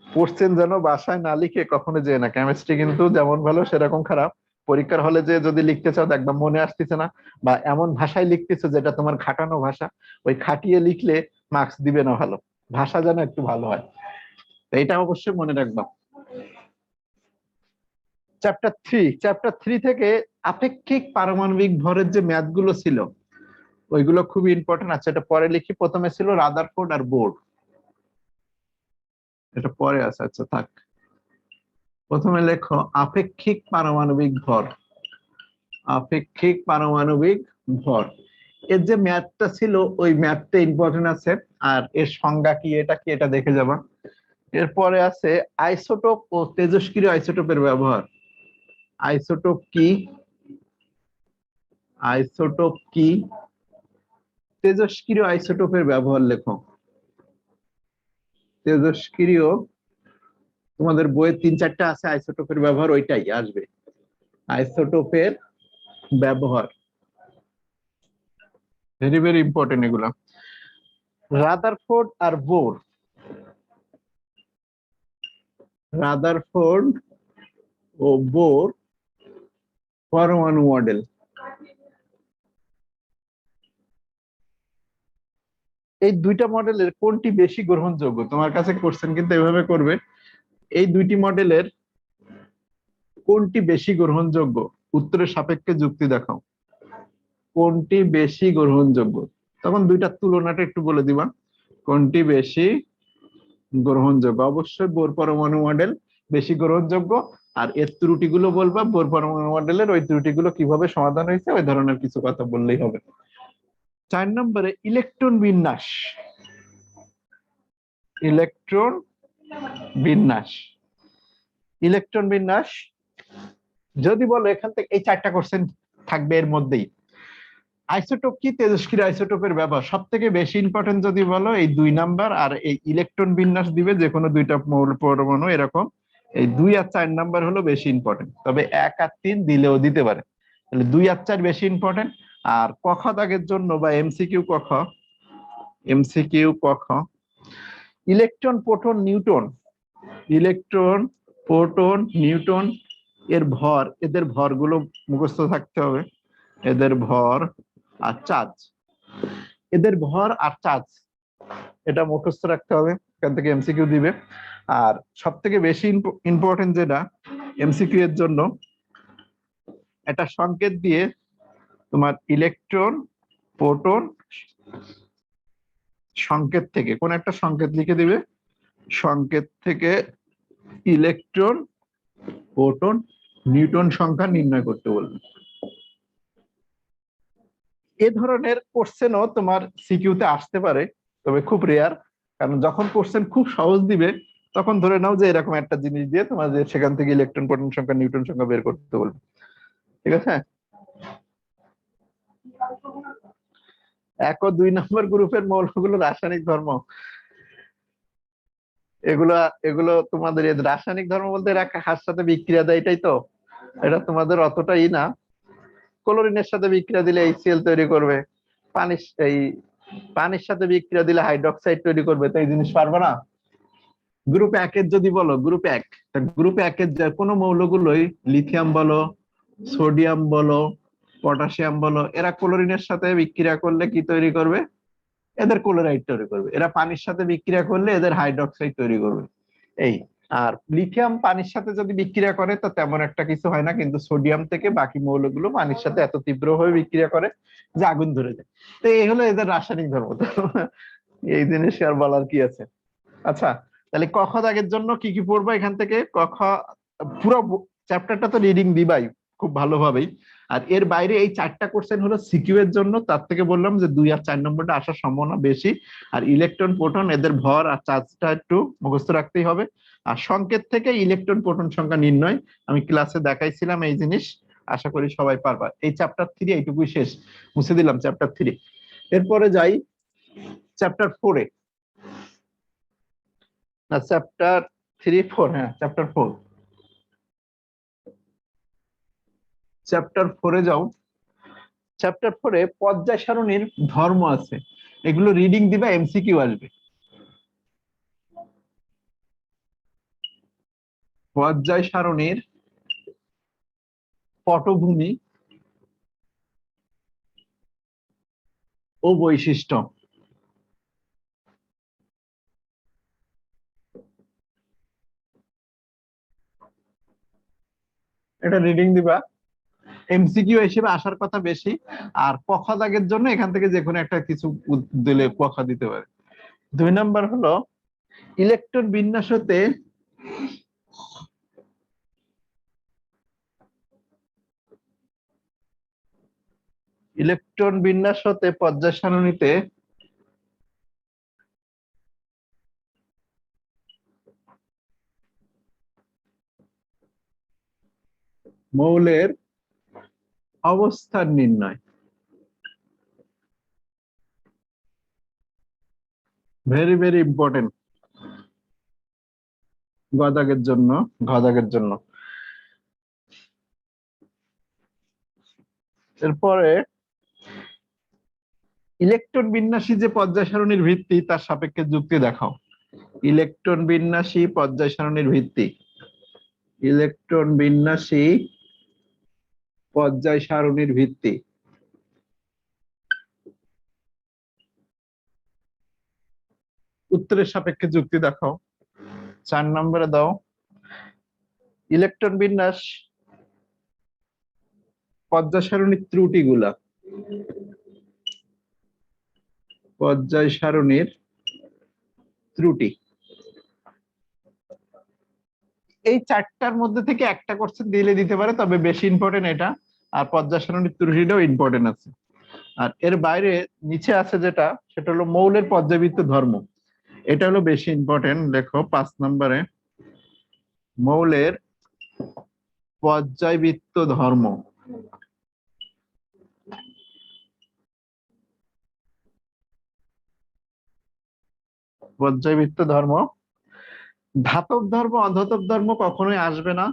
কোশ্চেন যেন বাসায় না লিখে কখনো যেয়ে না। কেমিস্ট্রি কিন্তু যেমন ভালো সেরকম খারাপ। পরীক্ষার হলে যে যদি লিখতে চাও দেখবা মনে আসতেছে না, বা এমন ভাষায় লিখতেছো যেটা তোমার খাটানো ভাষা, ওই খাটিয়ে লিখলে মার্কস দিবে না ভালো। ভাষা যেন একটু ভালো হয়, তো এটা অবশ্যই মনে রাখবা। চ্যাপ্টার 3 থেকে আপেক্ষিক পারমাণবিক ভরের যে ম্যাথ গুলো ছিল ওইগুলো খুবই ইম্পর্টেন্ট আছে। এটা পরে লিখি, প্রথমে ছিল রাদারফোর্ড আর বোর, এটা পরে আছে। আচ্ছা থাক, প্রথমে লেখো আপেক্ষিক পারমাণবিক ভর। আপেক্ষিক পারমাণবিক ভর এর যে ম্যাথটা ছিল ওই ম্যাথটা ইম্পর্টেন্ট আছে, আর এর সংজ্ঞা কি এটা কি এটা দেখে যাবা। এরপরে আছে আইসোটোপ ও তেজস্ক্রিয় আইসোটোপের ব্যবহার। আইসোটোপ কি, আইসোটোপ কি, তেজস্ক্রিয় আইসোটোপের ব্যবহার লেখো। তেজস্ক্রিয়, তোমাদের বইয়ে 3-4টা আছে আইসোটোপের ব্যবহার, ওইটাই আসবে আইসোটোপের ব্যবহার। ভেরি ভেরি ইম্পর্টেন্ট এগুলা। রাদারফোর্ড আর বোর, রাদারফোর্ড ও বোর পরমাণু মডেল। এই দুইটা মডেলের কোনটি বেশি গ্রহণযোগ্য? তোমার কাছে কোশ্চেন কিন্তু এভাবে করবে, এই দুইটি মডেলের কোনটি বেশি গ্রহণযোগ্য, উত্তরের সাপেক্ষে যুক্তি দেখাও। কোনটি বেশি গ্রহণযোগ্য, তখন দুইটার তুলনাটা একটু বলে দিবা কোনটি বেশি গ্রহণযোগ্য। অবশ্যই বোর পরমাণু মডেল বেশি গ্রহণযোগ্য, আর এর ত্রুটিগুলো বলবা, বোর পরমাণু মডেলের ওই ত্রুটিগুলো কিভাবে সমাধান হয়েছে ওই ধরনের কিছু কথা বললেই হবে। 4 নম্বরে ইলেকট্রন বিন্যাস। ইলেকট্রন বিন্যাস, ইলেকট্রন বিন্যাস যদি বলো এখান থেকে এই 4টা কোশ্চেন থাকবে এর মধ্যেই। আইসোটোপ কি, তেজস্ক্রিয় আইসোটোপের ব্যবহার সব থেকে বেশি ইম্পর্টেন্ট যদি বলো এই 2 নাম্বার, আর এই ইলেকট্রন বিন্যাস দিবে যে কোনো দুইটা মৌল পরমাণু এরকম, এই 2 আর 4 নাম্বার হলো বেশি ইম্পর্টেন্ট, তবে 1 আর 3 দিলেও দিতে পারে, তাহলে 2 আর 4 বেশি ইম্পর্টেন্ট। আর ক খ দাগের জন্য বা এমসিকিউ ক খ, এমসিকিউ ক খ, electron proton neutron, electron proton neutron এর ভর, এদের ভরগুলো মুখস্থ থাকতে হবে। এদের ভর আর চার্জ, এদের ভর আর চার্জ এটা মুখস্থ রাখতে হবে, এখান থেকে এমসিকিউ দিবে। আর সব থেকে বেশি ইম্পর্টেন্ট যেটা এমসিকিউ এর জন্য, একটা সংকেত দিয়ে তোমার ইলেকট্রন প্রোটন সংকেত থেকে কোন একটা সংকেত লিখে দিবে, সংকেত থেকে ইলেকট্রন প্রোটন নিউটন সংখ্যা নির্ণয় করতে বলবে। এ ধরনের কোশ্চেনও তোমার সিকিউতে আসতে পারে, তবে খুব রেয়ার, কারণ যখন কোশ্চেন খুব সহজ দিবে তখন ধরে নাও যে এরকম একটা জিনিস দিয়ে তোমার যে সেখান থেকে ইলেকট্রন প্রোটন সংখ্যা নিউটন সংখ্যা বের করতে বলবে। ঠিক আছে। 1 ও 2 নম্বর গ্রুপের মৌলগুলো রাসায়নিক ধর্ম, এগুলা এগুলো তোমাদের রাসায়নিক ধর্ম বলতে এরা কার সাথে বিক্রিয়া দেয়, এটাই তো। এটা তোমাদের অতটাই না। ক্লোরিনের সাথে বিক্রিয়া দিলে HCl তৈরি করবে, পানির এই পানির সাথে বিক্রিয়া দিলে হাইড্রোক্সাইড তৈরি করবে, তো এই জিনিস পারবে না। গ্রুপ 1 এর যদি বলো, গ্রুপ 1 এর যে কোনো মৌলগুলোই, লিথিয়াম বলো, সোডিয়াম বলো, পটাশিয়াম বলো, এরা ক্লোরিনের সাথে বিক্রিয়া করলে কি তৈরি করবে? এদের ক্লোরাইড তৈরি করবে। এরা পানির সাথে বিক্রিয়া করলে এদের হাইড্রোক্সাইড তৈরি করবে। এই আর লিথিয়াম পানির সাথে যদি বিক্রিয়া করে তো তেমন একটা কিছু হয় না, কিন্তু সোডিয়াম থেকে বাকি মৌলগুলো পানির সাথে এত তীব্রভাবে বিক্রিয়া করে যে আগুন ধরে যায়। তো এই হলো এদের রাসায়নিক ধর্ম। এই জিনিস আর বলার কি আছে। আচ্ছা, তাহলে ক খ দাগের জন্য কি কি পড়বো এখান থেকে? ক খ পুরো চ্যাপ্টারটা তো রিডিং দিবাই খুব ভালোভাবেই। আর এর বাইরে এই 4টা কোশ্চেন হলো সিকিউ এর জন্য, তার থেকে বললাম যে 2 আর 4 নম্বরটা আসার সম্ভাবনা বেশি। আর ইলেকট্রন প্রোটন এদের ভর আর চার্জটা একটু মুখস্থ রাখতেই হবে। আর সংকেত থেকে ইলেকট্রন প্রোটন সংখ্যা নির্ণয় আমি ক্লাসে দেখাইছিলাম এই জিনিস, আশা করি সবাই পারবা। এই চ্যাপ্টার 3 এইটুকুই শেষ, মুছে দিলাম চ্যাপ্টার 3। এরপরে যাই চ্যাপ্টার 4 এ, না চ্যাপ্টার 3 4, হ্যাঁ চ্যাপ্টার 4। চ্যাপ্টার 4 এ যাও। চ্যাপ্টার 4 এ পর্যায় সারণীর ধর্ম আছে, এগুলো রিডিং দিবা, এমসিকিউ আসবে। পর্যায় সারণীর পটভূমি ও বৈশিষ্ট্য, এটা রিডিং দিবা। এমসিকিউ হিসেবে আসার কথা বেশি। আর ক খ দাগের জন্য এখান থেকে যে কোনো একটা কিছু দিলে ক খ দিতে পারে। 2 নাম্বার হলো ইলেকট্রন বিন্যাস হতে পর্যায় সারণীতে মৌলের অবস্থান নির্ণয়, ভেরি ভেরি ইম্পর্টেন্ট গদাগের জন্য, ঘদাগের জন্য। এরপরে ইলেকট্রন বিন্যাসী যে পর্যায় সারণীর ভিত্তি তার সাপেক্ষে যুক্তি দেখাও। ইলেকট্রন বিন্যাসী পর্যায় সারণীর ভিত্তি, ইলেকট্রন বিন্যাসী পর্যায় সারণীর ভিত্তি। উত্তরের সাপেক্ষে যুক্তি দেখাও। 4 নম্বরে দাও ইলেকট্রন বিন্যাস পর্যায় সারণীর ত্রুটিগুলা, পর্যায় সারণীর ত্রুটি। এই 4টার মধ্যে থেকে একটা কোশ্চেন দিলে দিতে পারে, তবে বেশি ইম্পর্টেন্ট এটা। আর পর্যায় সারণীর ত্রুটিটাও ইম্পর্টেন্ট আছে। আর এর বাইরে নিচে আছে যেটা, সেটা হলো মৌলের পর্যায়বৃত্ত ধর্ম, এটা হলো বেশি ইম্পর্টেন্ট। দেখো 5 নম্বরে মৌলের পর্যায়বৃত্ত ধর্ম। পর্যায়বৃত্ত ধর্ম, ধাতব ধর্ম অধাতব ধর্ম কখনোই আসবে না।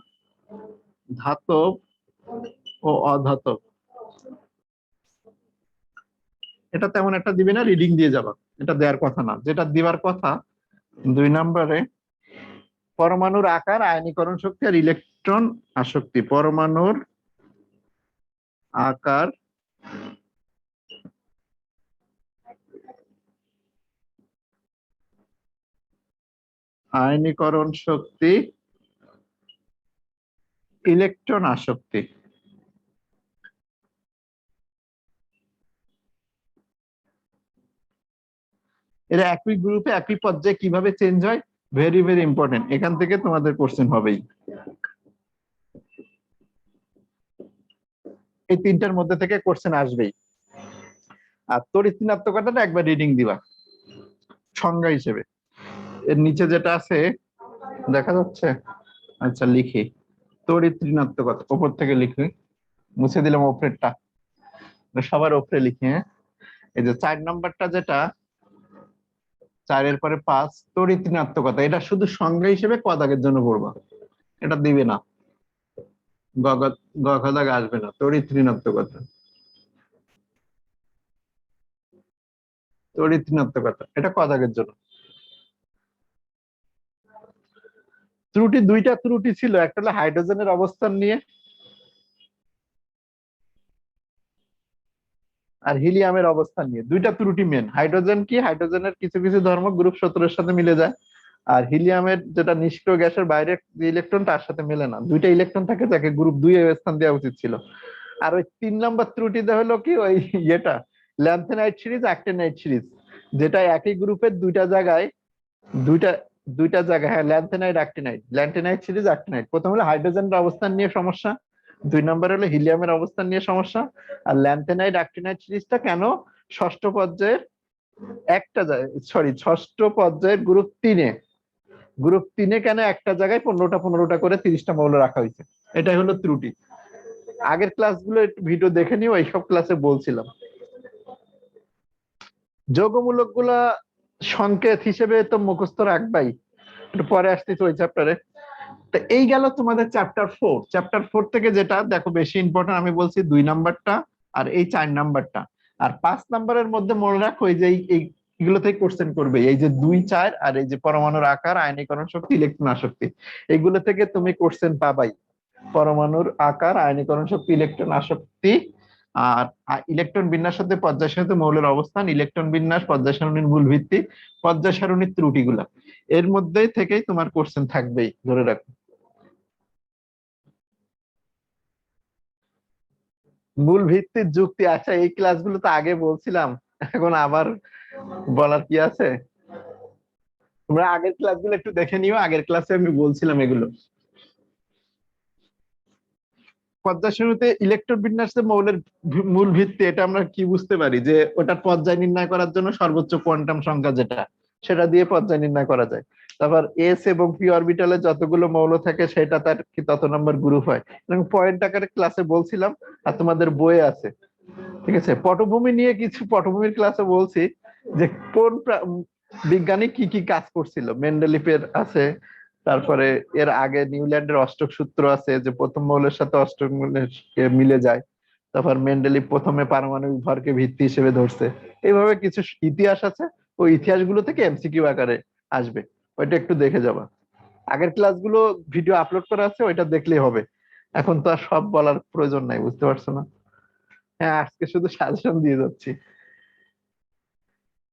ধাতব ও অধাতব এটা তেমন একটা দিবে না, রিডিং দিয়ে যাবা, এটা দেওয়ার কথা না। যেটা দিবার কথা 2 নম্বরে পরমাণুর আকার, আয়নীকরণ শক্তি আর ইলেকট্রন আসক্তি। পরমাণুর আকার, আয়নীকরণ শক্তি, ইলেকট্রন আসক্তি। এরা একই গ্রুপে একই পর্যায়ে কিভাবে চেঞ্জ হয়, ভেরি ভেরি ইম্পর্টেন্ট। এখান থেকে তোমাদের কোশ্চেন হবেই। এই 3টার মধ্যে থেকে কোশ্চেন আসবেই। আর তড়িৎ ঋণাত্মকতাটা একবার রিডিং দিবা সংজ্ঞা হিসেবে। এর নিচে যেটা আছে দেখা যাচ্ছে, আচ্ছা লিখি, তড়িৎ ঋণাত্মকতা উপর থেকে লিখি। মুছে দিলাম ওপরেরটা, সবার ওপরে লিখি। হ্যাঁ, এই যে 4 নাম্বারটা যেটা 4-এর পরে 5, তড়িৎ ঋণাত্মকতা, এটা শুধু সংজ্ঞা হিসেবে ক দাগের জন্য পড়বা, এটা দিবে না, গ খ দাগ আসবে না। তড়িৎ ঋণাত্মকতা, তড়িৎ ঋণাত্মকতা এটা ক দাগের জন্য। ত্রুটি, দুইটা ত্রুটি ছিল, একটা হলো হাইড্রোজেনের অবস্থান নিয়ে আর হিলিয়ামের অবস্থান নিয়ে, দুইটা ত্রুটি মেন। হাইড্রোজেন কি, হাইড্রোজেনের কিছু কিছু ধর্ম গ্রুপ 17-এর সাথে মিলে যায়, আর হিলিয়ামের যেটা নিষ্ক্রিয় গ্যাসের বাইরে ইলেকট্রন তার সাথে মেলে না, দুইটা ইলেকট্রন থাকে, যাকে গ্রুপ 2 এ স্থান দেওয়া উচিত ছিল। আর ওই 3 নম্বর ত্রুটিতে হলো কি, ওই ইয়েটা ল্যান্থেনাইট সিরিজ অ্যাক্টিনাইট সিরিজ, যেটা একই গ্রুপের দুইটা জায়গায়, দুইটা দুইটা জায়গায়, হ্যাঁ lanthanide actinide, lanthanide series actinide. প্রথম হলো হাইড্রোজেনের অবস্থান নিয়ে সমস্যা, 2 নম্বর হলো হিলিয়ামের অবস্থান নিয়ে সমস্যা। আর ল্যান্থেনাইট অ্যাক্টিনাইট সিরিজটা কেন ষষ্ঠ পর্যায়ের একটা সরি ষষ্ঠ পর্যায়ের গ্রুপ 3-এ, গ্রুপ 3-এ কেন একটা জায়গায় 15টা 15টা করে 30টা মৌল রাখা হয়েছে, এটাই হলো ত্রুটি। আগের ক্লাসগুলো একটু ভিডিও দেখে নিও, এইসব ক্লাসে বলছিলাম। যৌগমূলক গুলা সংকেত হিসেবে তো মুখস্থ রাখবাই, একটু পরে আসতেছে ওই চ্যাপ্টারে। তো এই গেল তোমাদের চ্যাপ্টার 4। চ্যাপ্টার 4 থেকে যেটা দেখো বেশি ইম্পর্টেন্ট, আমি বলছি 2 নাম্বারটা আর এই 4 নাম্বারটা। আর 5 নাম্বারের মধ্যে মনে রাখো এই যে এইগুলো থেকে কোশ্চেন করবে, এই যে 2, 4 আর এই যে পরমাণুর আকার, আয়নীকরণ শক্তি, ইলেকট্রন আসক্তি, এগুলো থেকে তুমি কোশ্চেন পাবাই। পরমাণুর আকার, আয়নীকরণ শক্তি, ইলেকট্রন আসক্তি, আর ইলেকট্রন বিন্যাস সাথে পর্যায় সারণীতে মৌলের অবস্থান, ইলেকট্রন বিন্যাস, পর্যায় সারণীর মূল ভিত্তি, পর্যায় সারণীর ত্রুটিগুলা, এর মধ্যেই থেকেই তোমার কোশ্চেন থাকবেই, ধরে রাখো। মূল ভিত্তির যুক্তি, আচ্ছা এই ক্লাসগুলো তো আগে বলছিলাম, এখন আবার বলার কি আছে? তোমরা আগের ক্লাসগুলো একটু দেখে নিও, আগের ক্লাসে আমি বলছিলাম এগুলো। পর্যায় সারণীতে ইলেকট্রন বিন্যাসে মৌলের মূল ভিত্তি, এটা আমরা কি বুঝতে পারি যে ওটার পর্যায় নির্ণয় করার জন্য সর্বোচ্চ কোয়ান্টাম সংখ্যা যেটা, সেটা দিয়ে পর্যায় নির্ণয় করা যায়। তারপর এস এবং পি অরবিটালে যতগুলো মৌল থাকে সেটা তার কি তত নম্বর গ্রুপ হয়, এবং পয়েন্ট আকারে ক্লাসে বলছিলাম, আর তোমাদের বইয়ে আছে। ঠিক আছে, পটভূমি নিয়ে কিছু পটভূমির ক্লাসে বলছি যে কোন বিজ্ঞানী কি কি কাজ করছিল, মেন্ডেলিফের আছে, তারপরে এর আগে নিউল্যান্ডের অষ্টক সূত্র আছে, যে প্রথম মৌলের সাথে অষ্টক মৌলের মিলে যায়। তারপর মেন্ডেলিফ প্রথমে পারমাণবিক ভরকে ভিত্তি হিসেবে ধরছে। এইভাবে কিছু ইতিহাস আছে, ওই ইতিহাসগুলো থেকে এমসিকিউ আকারে আসবে, ওইটা একটু দেখে যাবা। আগের ক্লাসগুলো ভিডিও আপলোড করা আছে, ওইটা দেখলেই হবে। এখন তো আর সব বলার প্রয়োজন নাই, বুঝতে পারছো না? হ্যাঁ, আজকে শুধু সাজেশন দিয়ে যাচ্ছি।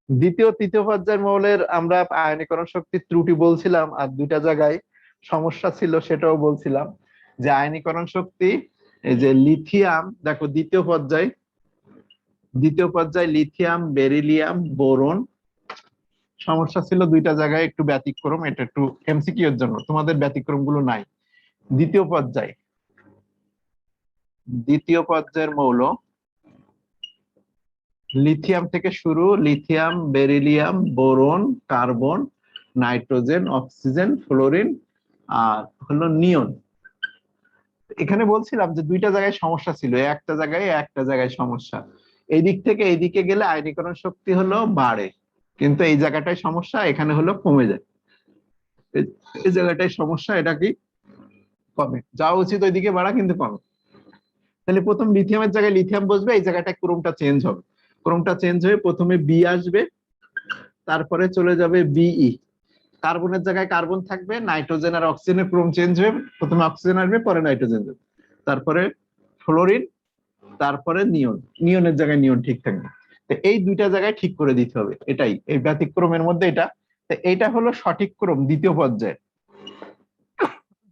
দ্বিতীয় তৃতীয় পর্যায়ের মৌলের আমরা আয়নীকরণ শক্তির ত্রুটি বলছিলাম, আর দুইটা জায়গায় সমস্যা ছিল সেটাও বলছিলাম। যে আয়নীকরণ শক্তি, এই যে লিথিয়াম, দেখো দ্বিতীয় পর্যায়ে লিথিয়াম, বেরিলিয়াম, বোরন, সমস্যা ছিল দুইটা জায়গায় একটু ব্যতিক্রম, এটা একটু এমসিকিউ এর জন্য, তোমাদের ব্যতিক্রম গুলো নাই। দ্বিতীয় পর্যায়ের মৌল লিথিয়াম থেকে শুরু, lithium, beryllium, boron, carbon, nitrogen, oxygen, fluorine, আর হলো নিয়ন। এখানে বলছিলাম যে দুইটা জায়গায় সমস্যা ছিল, একটা জায়গায় সমস্যা। এই দিক থেকে এইদিকে গেলে আয়নীকরণ শক্তি হলো বাড়ে, কিন্তু এই জায়গাটায় সমস্যা, এখানে হলো কমে যায়। এই জায়গাটায় সমস্যা, এটা কি কমে যাওয়া উচিত, ওইদিকে বাড়া কিন্তু কমে। তাহলে প্রথম লিথিয়ামের জায়গায় লিথিয়াম বসবে, এই জায়গাটায় ক্রোমটা চেঞ্জ হবে, ক্রোমটা চেঞ্জ হয়ে প্রথমে বি আসবে, তারপরে চলে যাবে বিই। কার্বনের জায়গায় কার্বন থাকবে, নাইট্রোজেন আর অক্সিজেনের ক্রম চেঞ্জ হয়ে প্রথমে অক্সিজেন আসবে, পরে নাইট্রোজেন যাবে, তারপরে ফ্লোরিন, তারপরে নিয়ন, নিয়নের জায়গায় নিয়ন ঠিক থাকবে। তো এই দুইটা জায়গায় ঠিক করে দিতে হবে, এটাই এই ব্যতিক্রমের মধ্যে এটা। তো এইটা হলো সঠিক ক্রম দ্বিতীয় পর্যায়ে।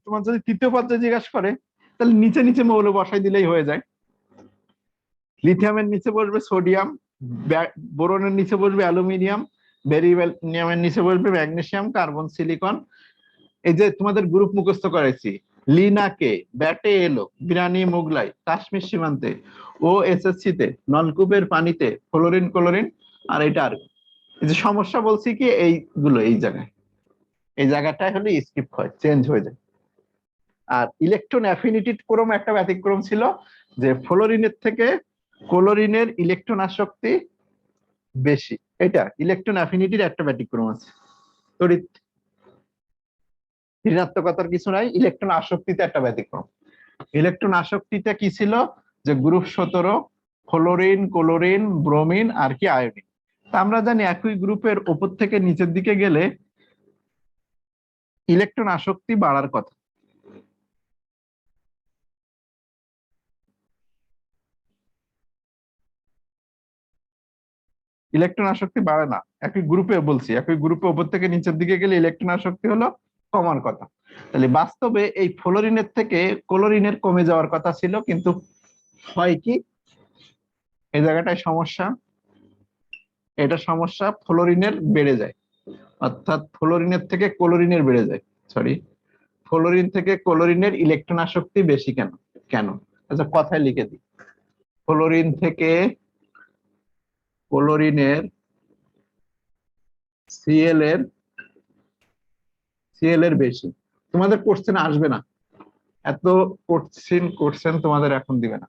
তোমার যদি তৃতীয় পর্যায়ে জিজ্ঞাসা করে, তাহলে নিচে নিচে মৌল বসাই দিলেই হয়ে যায়। লিথিয়ামের নিচে বসবে সোডিয়াম, বোরনের নিচে বসবে অ্যালুমিনিয়াম, বেরিলিয়ামের নিচে বসবে ম্যাগনেসিয়াম, কার্বন, সিলিকন। এই যে তোমাদের গ্রুপ মুখস্থ করেছি, লিনাকে, ব্যাটে এলো, বিরানি মুগলাই, কাশ্মীর সীমান্তে, ও এসএসসি তে, নলকূপের পানিতে, ক্লোরিন ক্লোরিন, আর এটা আর এই যে সমস্যা বলছি কি এইগুলো, এই জায়গাটায় হলে স্কিপ হয়, চেঞ্জ হয়ে যায়। আর ইলেকট্রন অ্যাফিনিটি ক্রম একটা ব্যতিক্রম ছিল, যে ফ্লোরিনের থেকে ক্লোরিনের ইলেকট্রন আসক্তি বেশি। এটা ইলেকট্রন অ্যাফিনিটির একটা ব্যতিক্রম আছে। তড়িৎ ঋণাত্মকতার কিছু নাই, ইলেকট্রন আসক্তিতে একটা ব্যতিক্রম। ইলেকট্রন আসক্তিটা কি ছিল, যে গ্রুপ 17 ফ্লোরিন, ক্লোরিন, ব্রোমিন আর কি আয়োডিন। তা আমরা জানি একই গ্রুপের উপর থেকে নিচের দিকে গেলে ইলেকট্রন আসক্তি বাড়ার কথা। ইলেকট্রন আসক্তি বাড়ে না, একই গ্রুপে বলছি, একই গ্রুপে উপর থেকে নিচের দিকে গেলে ইলেকট্রন আসক্তি হলো কমার কথা। তাহলে বাস্তবে এই ফ্লোরিনের থেকে ক্লোরিনের কমে যাওয়ার কথা ছিল, কিন্তু হয় কি, এই জায়গাটায় সমস্যা, এটা সমস্যা, ফ্লোরিনের বেড়ে যায়, অর্থাৎ ফ্লোরিনের থেকে ক্লোরিনের বেড়ে যায়। সরি, ফ্লোরিন থেকে ক্লোরিনের ইলেকট্রন আসক্তি বেশি কেন? কেন? আচ্ছা কথায় লিখে দিই, ফ্লোরিন থেকে ক্লোরিনের সিএল এর বেশি। তোমাদের কোশ্চেন আসবে না, এত কোশ্চেন তোমাদের এখন দিবে না।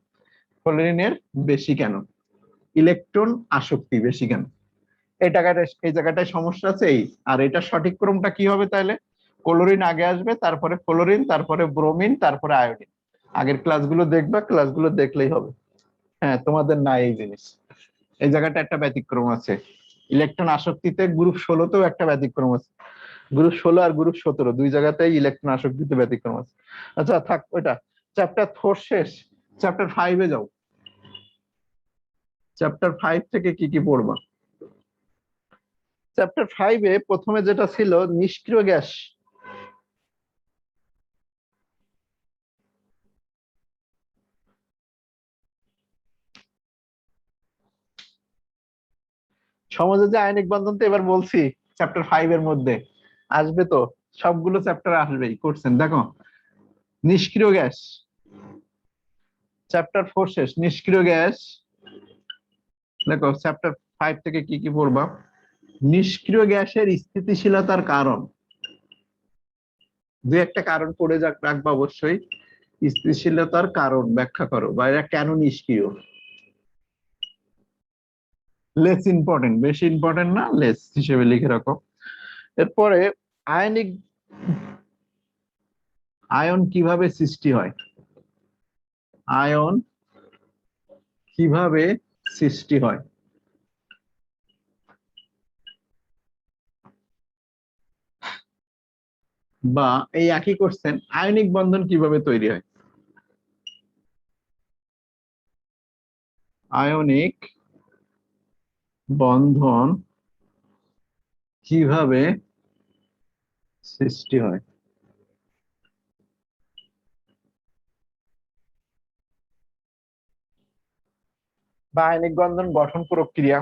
ফ্লোরিনের বেশি কেন, ইলেকট্রন আসক্তি বেশি কেন, এই জায়গাটায় সমস্যা আছে। এই আর এটা সঠিক ক্রমটা কি হবে তাহলে, ক্লোরিন আগে আসবে, তারপরে ফ্লোরিন, তারপরে ব্রোমিন, তারপরে আয়োডিন। আগের ক্লাসগুলো দেখবা, ক্লাসগুলো দেখলেই হবে। হ্যাঁ, তোমাদের নাই এই জিনিস, এই জায়গাটা একটা ব্যতিক্রম আছে। ইলেকট্রন আসক্তিতে গ্রুপ 16তেও একটা ব্যতিক্রম আছে, গ্রুপ 16 আর গ্রুপ 17 দুই জায়গাতেই ইলেকট্রন আসক্তিতে ব্যতিক্রম আছে। আচ্ছা থাক ওইটা, চ্যাপ্টার 4 শেষ, চ্যাপ্টার 5-এ যাও। চ্যাপ্টার 5 থেকে কি কি পড়বা? চ্যাপ্টার 5-এ প্রথমে যেটা ছিল নিষ্ক্রিয় গ্যাস। সমযোজী আয়নিক বন্ধন তো এবার বলছি চ্যাপ্টার 5-এর মধ্যে আসবে, তো সবগুলো চ্যাপ্টার আসবেই, করছেন দেখো। নিষ্ক্রিয় গ্যাস চ্যাপ্টার 4 শেষ, নিষ্ক্রিয় গ্যাস দেখো চ্যাপ্টার 5 থেকে কি কি পড়বা। নিষ্ক্রিয় গ্যাসের স্থিতিশীলতার কারণ, দু একটা কারণ পড়ে রাখবা অবশ্যই। স্থিতিশীলতার কারণ ব্যাখ্যা করো, বা এরা কেন নিষ্ক্রিয়। লেস ইম্পর্টেন্ট, বেশি ইম্পর্টেন্ট না, লেস হিসেবে লিখে রাখো। এরপরে আয়নিক আয়ন কিভাবে সৃষ্টি হয়, আয়ন কিভাবে সৃষ্টি হয়, বা এই একই কোশ্চেন, আয়নিক বন্ধন কিভাবে তৈরি হয়, আয়নিক বন্ধন কিভাবে সৃষ্টি হয়। বা আয়নিক বন্ধন গঠন প্রক্রিয়া,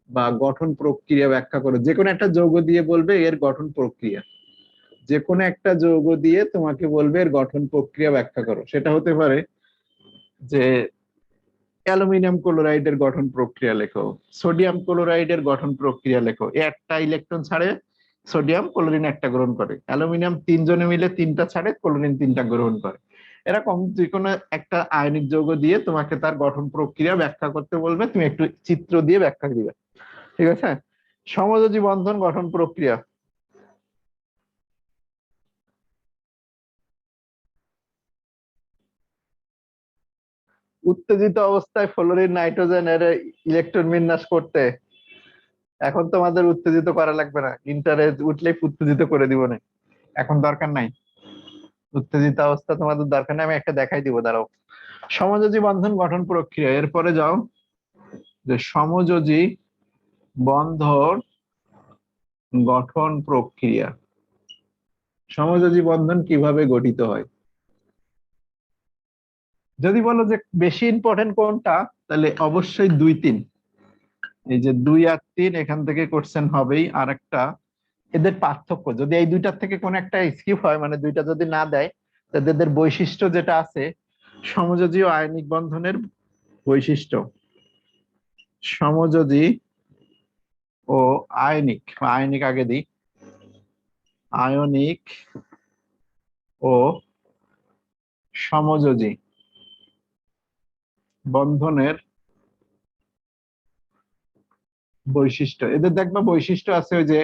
বা গঠন প্রক্রিয়া ব্যাখ্যা করো। যে কোনো একটা যৌগ দিয়ে বলবে এর গঠন প্রক্রিয়া, যে কোনো একটা যৌগ দিয়ে তোমাকে বলবে এর গঠন প্রক্রিয়া ব্যাখ্যা করো। সেটা হতে পারে যে অ্যালুমিনিয়াম ক্লোরাইডের গঠন প্রক্রিয়া লেখো, সোডিয়াম ক্লোরাইডের গঠন প্রক্রিয়া লেখো। একটা ইলেকট্রন ছাড়ে সোডিয়াম, ক্লোরিন একটা গ্রহণ করে, অ্যালুমিনিয়াম তিনজনে মিলে তিনটা ছাড়ে, ক্লোরিন তিনটা গ্রহণ করে। এরকম যে কোনো একটা আয়নিক যৌগ দিয়ে তোমাকে তার গঠন প্রক্রিয়া ব্যাখ্যা করতে বলবে, তুমি একটু চিত্র দিয়ে ব্যাখ্যা দিবে, ঠিক আছে। সমযোজী বন্ধন গঠন প্রক্রিয়া, উত্তেজিত অবস্থায় ফ্লোরিন নাইট্রোজেন এর ইলেকট্রন বিন্যাস করতে, এখন তোমাদের উত্তেজিত করা লাগবে না, ইন্টারে উঠলেই উত্তেজিত করে দিব না, এখন দরকার নাই উত্তেজিত অবস্থা, তোমাদের দরকার নেই, আমি একটা দেখাই দিব, দাঁড়াও। সমযোজী বন্ধন গঠন প্রক্রিয়া, এরপরে যাও যে সমযোজী বন্ধন গঠন প্রক্রিয়া, সমযোজী বন্ধন কিভাবে গঠিত হয়। যদি বলো যে বেশি ইম্পর্টেন্ট কোনটা, তাহলে অবশ্যই 2-3, এই যে 2 আর 3 এখান থেকে কোশ্চেন হবেই। আর একটা এদের পার্থক্য, যদি এই দুইটার থেকে কোন একটা স্কিপ হয়, মানে দুইটা যদি না দেয়, তাহলে এদের বৈশিষ্ট্য যেটা আছে, সমযোজী ও আয়নিক বন্ধনের বৈশিষ্ট্য, সমযোজী ও আয়নিক, আয়নিক আগে দিই, আয়নিক ও সমযোজী বন্ধনের বৈশিষ্ট্য, এদের দেখবা বৈশিষ্ট্য আছে ওই যে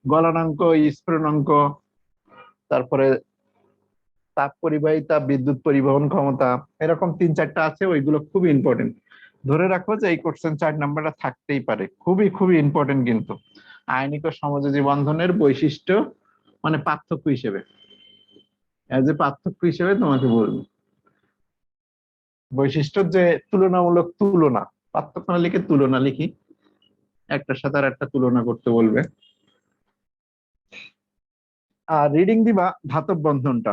গলনাঙ্ক, স্ফুরণাঙ্ক, তারপরে তাপ পরিবাহিতা, বিদ্যুৎ পরিবহন ক্ষমতা, এরকম 3-4টা আছে, ওইগুলো খুবই ইম্পর্টেন্ট। ধরে রাখো যে এই কোশ্চেন 4 নাম্বারটা থাকতেই পারে, খুবই খুবই ইম্পর্টেন্ট কিন্তু। আয়নিক ও সমযোজী বন্ধনের বৈশিষ্ট্য মানে পার্থক্য হিসেবে, এজ এ পার্থক্য হিসেবে তোমাকে বলবো। বৈশিষ্ট্য যে তুলনামূলক তুলনা, পার্থক্য না লিখে তুলনা লিখি, একটার সাথে আর একটা তুলনা করতে বলবে। আর রিডিং দিবা ধাতব বন্ধনটা,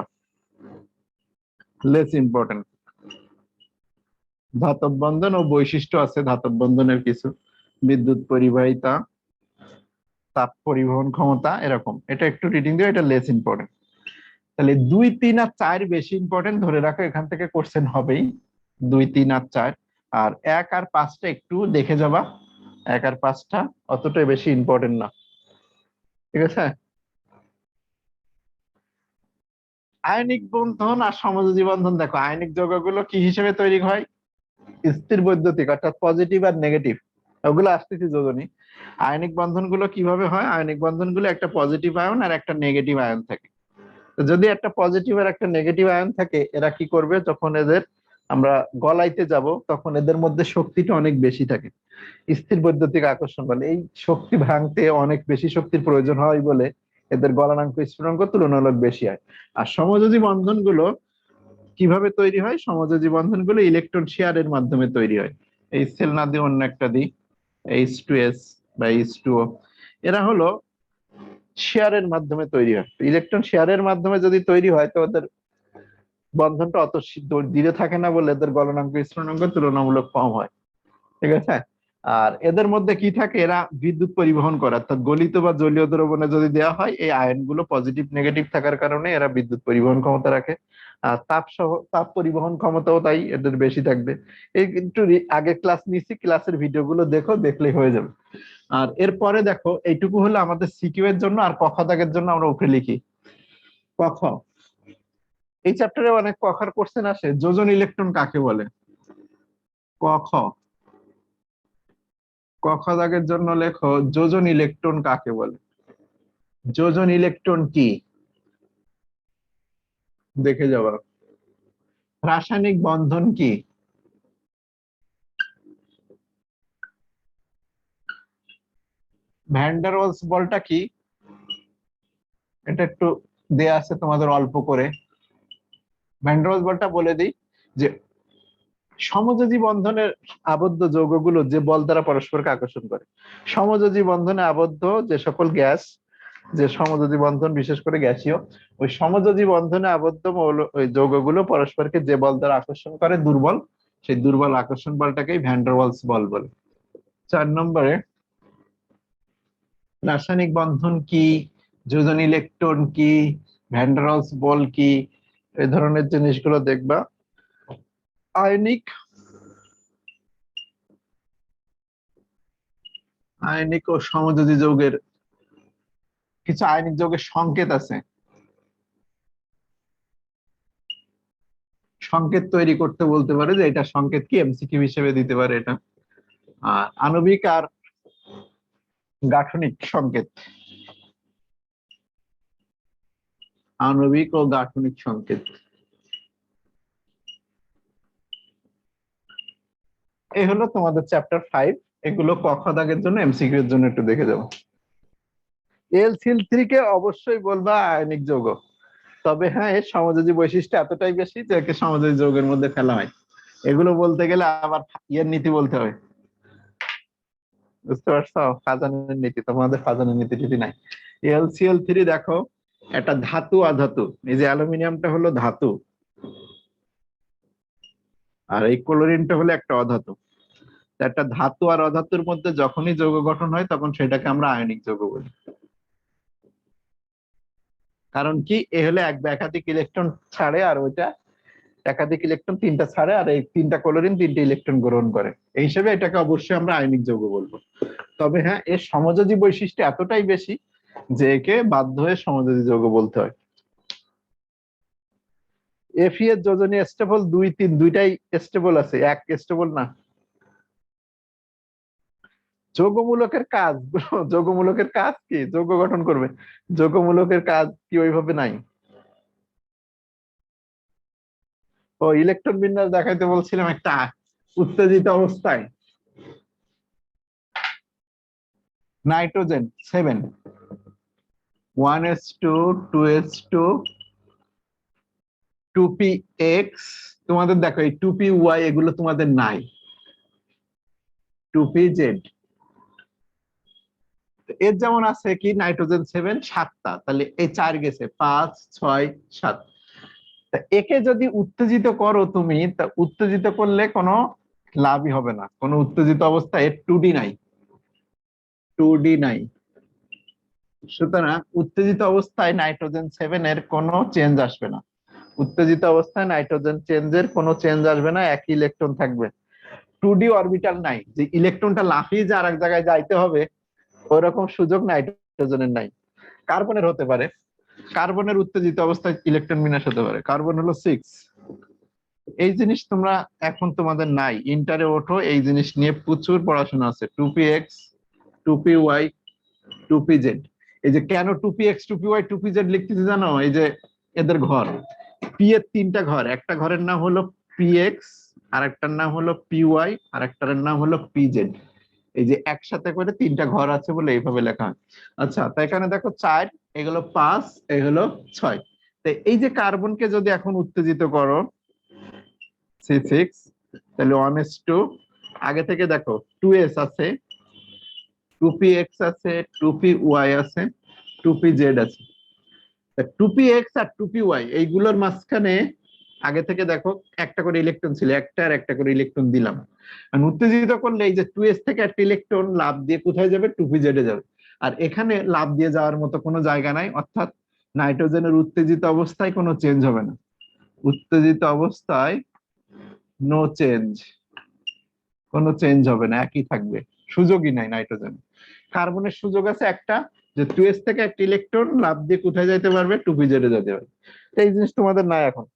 লেস ইম্পর্টেন্ট। ধাতব বন্ধন ও বৈশিষ্ট্য আছে ধাতব বন্ধনের কিছু, বিদ্যুৎ পরিবাহিতা, তাপ পরিবহন ক্ষমতা, এরকম। এটা একটু রিডিং দিও, এটা লেস ইম্পর্টেন্ট। তাহলে 2, 3 আর 4 বেশি ইম্পর্টেন্ট, ধরে রাখো এখান থেকে কোশ্চেন হবেই 2, 3 আর 4। আর 1 আর 5টা একটু দেখে যাবা, 1 আর 5টা অতটাই বেশি ইম্পর্টেন্ট না, ঠিক আছে। আয়নিক বন্ধন আর সমযোজী বন্ধন, দেখো আয়নিক যৌগগুলো কি হিসেবে তৈরি হয়, স্থির বৈদ্যুতিক, অর্থাৎ পজিটিভ আর নেগেটিভ, ওগুলো আসতেছি যোজনী। আয়নিক বন্ধনগুলো কিভাবে হয়, আয়নিক বন্ধনগুলো একটা পজিটিভ আয়ন আর একটা নেগেটিভ আয়ন থাকে। তো যদি একটা পজিটিভ আর একটা নেগেটিভ আয়ন থাকে, এরা কি করবে, যখন এদের আমরা গলাইতে যাব তখন এদের মধ্যে শক্তিটা অনেক বেশি থাকে, স্থির বৈদ্যুতিক আকর্ষণ বলে। এই শক্তি ভাঙতে অনেক বেশি শক্তির প্রয়োজন হয় বলে এদের গলনাঙ্ক স্ফুটনাঙ্ক তুলনামূলক বেশি হয়। আর সমযোজী বন্ধনগুলো কিভাবে তৈরি হয়, সমযোজী বন্ধনগুলো ইলেকট্রন শেয়ারের মাধ্যমে তৈরি হয়। এই সেল না দিয়ে অন্য একটা দিই, H2S বা H2O, এরা হলো শেয়ারের মাধ্যমে তৈরি হয়। ইলেকট্রন শেয়ারের মাধ্যমে যদি তৈরি হয় তো ওদের বন্ধনটা অত দূরে থাকে না বলে এদের গলনাঙ্ক স্ফুটনাঙ্ক তুলনামূলক কম হয়, ঠিক আছে। আর এদের মধ্যে কি থাকে, এরা বিদ্যুৎ পরিবহন করে, অর্থাৎ গলিত বা জলীয় দ্রবণে যদি দেওয়া হয়, এই আয়নগুলো পজিটিভ নেগেটিভ থাকার কারণে এরা বিদ্যুৎ পরিবহন ক্ষমতা রাখে। আর তাপ পরিবহন ক্ষমতাও তাই এদের বেশি থাকবে। এই কিন্তু আগে ক্লাস নিচ্ছি, ক্লাসের ভিডিওগুলো দেখো, দেখলেই হয়ে যাবে। আর এরপরে দেখো, এইটুকু হলো আমাদের সিকিউ এর জন্য। আর ক খ দাগের জন্য আমরা উপরে লিখি ক খ। এই চ্যাপ্টারে অনেক ক খার কোশ্চেন আসে। যোজন ইলেকট্রন কাকে বলে, ক খ। ক খ দাগের জন্য লেখো যোজন ইলেকট্রন কাকে বলে। যোজন ইলেকট্রন কি, দেখে যাবা। রাসায়নিক বন্ধন কি, ভ্যান ডার ওয়ালস বলটা কি, এটা একটু দেয়া আছে তোমাদের অল্প করে। ভ্যান ডার ওয়ালস বলটা বলে দিই যে সমযোজী বন্ধনের আবদ্ধ যৌগগুলো যে বল দ্বারা পরস্পরকে আকর্ষণ করে। সমযোজী বন্ধনে আবদ্ধ যে সকল গ্যাস, যে সমযোজী বন্ধন বিশেষ করে গ্যাসীয়, ওই সমযোজী বন্ধনে আবদ্ধ ওই যৌগগুলো পরস্পরকে যে বল দ্বারা আকর্ষণ করে দুর্বল, সেই দুর্বল আকর্ষণ বলটাকেই ভ্যান ডার ওয়ালস বল বলে। 4 নম্বরে রাসায়নিক বন্ধন কি, যোজন ইলেকট্রন কি, ভ্যান ডার ওয়ালস বল কি, এই ধরনের জিনিসগুলো দেখবা। আয়নিক আয়নিক ও সমযোজী যৌগের কিছু আয়নিক যৌগের সংকেত আছে, সংকেত তৈরি করতে বলতে পারে যে এটা সংকেত কি, এমসিকিউ হিসেবে দিতে পারে এটা। আর আণবিক আর গাঠনিক সংকেত, আণবিক ও গাঠনিক সংকেত, এই হলো তোমাদের চ্যাপ্টার 5। এগুলো ক খ দাগের জন্য, এমসিকিউ এর জন্য একটু দেখে যাবো। LCl3 কে অবশ্যই বলবা আয়নিক যৌগ, তবে হ্যাঁ এর সমযোজী বৈশিষ্ট্য এতটাই বেশি যে একে সমযোজী যৌগের মধ্যে ফেলা হয়। এগুলো বলতে গেলে আবার ইয়ের নীতি বলতে হবে, বুঝতে পারছো, ফাজানের নীতি। তোমাদের ফাজানের নীতি টিতি নাই। LCl3 দেখো একটা ধাতু অধাতু, এই যে অ্যালুমিনিয়ামটা হলো ধাতু আর এই ক্লোরিনটা হলো একটা অধাতু। একটা ধাতু আর অধাতুর মধ্যে যখনই যৌগ গঠন হয় তখন সেটাকে আমরা আয়নিক যৌগ বলি। কারণ কি, এ হলে এক বা একাধিক ইলেকট্রন ছাড়ে আর ওইটা একাধিক ইলেকট্রন 3টা ছাড়ে, আর এই 3টা ক্লোরিন 3টে ইলেকট্রন গ্রহণ করে, এই হিসেবে এটাকে অবশ্যই আমরা আয়নিক যৌগ বলবো। তবে হ্যাঁ এর সমযোজী বৈশিষ্ট্য এতটাই বেশি যে একে বাধ্য হয়ে সমযোজী যৌগ বলতে হয়। এফি এর যোজনী স্টেবল 2 3 দুইটাই স্টেবল আছে, এক স্টেবল না। যোগমূলকের কাজ যোগমূলকের কাজ কি? যৌগ গঠন করবে। যোগমূলকের কাজ কি ওইভাবে নাই? ও ইলেকট্রন বিন্যাস দেখাইতে বলছিলাম একটা উত্তেজিত অবস্থায়। Nitrogen 7, 1s2, 2s2, 2px। তোমাদের দেখো এই 2py এগুলো তোমাদের নাই। 2pz এর যেমন আছে কি নাইট্রোজেন 7 7টা, তাহলে এই 4 গেছে 5 6 7। একে যদি উত্তেজিত করো তুমি, তা উত্তেজিত করলে কোনো লাভই হবে না, কোনো উত্তেজিত অবস্থায় এর 2D নাই, 2D নাই। সুতরাং উত্তেজিত অবস্থায় নাইট্রোজেন 7 এর কোনো চেঞ্জ আসবে না। উত্তেজিত অবস্থায় নাইট্রোজেন চেঞ্জের কোনো চেঞ্জ আসবে না, একই ইলেকট্রন থাকবে। 2D অরবিটাল নাই, যে ইলেকট্রনটা লাফিয়ে যে আরেক জায়গায় যাইতে হবে ওরকম সুযোগ নাইট্রোজেনের নাই। কার্বনের হতে পারে, কার্বনের উত্তেজিত অবস্থায় ইলেকট্রন বিন্যাস হতে পারে। কার্বন হলো 6। এই জিনিস তোমরা এখন তোমাদের নাই, ইন্টারে ওঠো, এই জিনিস নিয়ে প্রচুর পড়াশোনা আছে। 2px, 2py, 2pz। এই যে কেন 2px, 2py, 2pz লিখতেছি জানো? এই যে এদের ঘর, পি এর 3টা ঘর, একটা ঘরের নাম হলো পিএক্স, আর একটার নাম হলো পিওয়াই, আর একটার নাম হলো পিজেড। এই যে একসাথে করে 3টা ঘর আছে বলে এইভাবে লেখা হয়। আচ্ছা, তাই এখানে দেখো 4, এগুলো 5, এগুলো 6। তো এই যে কার্বনকে যদি এখন উত্তেজিত করো C6, তাহলে 1s2, আগে থেকে দেখো 2s আছে, 2px আছে, 2py আছে, 2pz আছে। 2px আর 2py এইগুলোর মাঝখানে আগে থেকে দেখো একটা করে ইলেকট্রন ছিল, একটা আর একটা করে ইলেকট্রন দিলাম। আর উত্তেজিত করলে এই যে 2s থেকে একটা ইলেকট্রন লাফ দিয়ে কোথায় যাবে? 2pz এ যাবে। আর এখানে লাফ দিয়ে যাওয়ার মতো কোনো জায়গা নাই, অর্থাৎ নাইট্রোজেনের উত্তেজিত অবস্থায় কোনো চেঞ্জ হবে না। উত্তেজিত অবস্থায় নো চেঞ্জ, কোনো চেঞ্জ হবে না, একই থাকবে, সুযোগই নাই নাইট্রোজেন। কার্বনের সুযোগ আছে একটা, যে 2s থেকে একটা ইলেকট্রন লাফ দিয়ে কোথায় যাইতে পারবে? 2pz এ যেতে পারবে। এই জিনিস তোমাদের নাই এখন।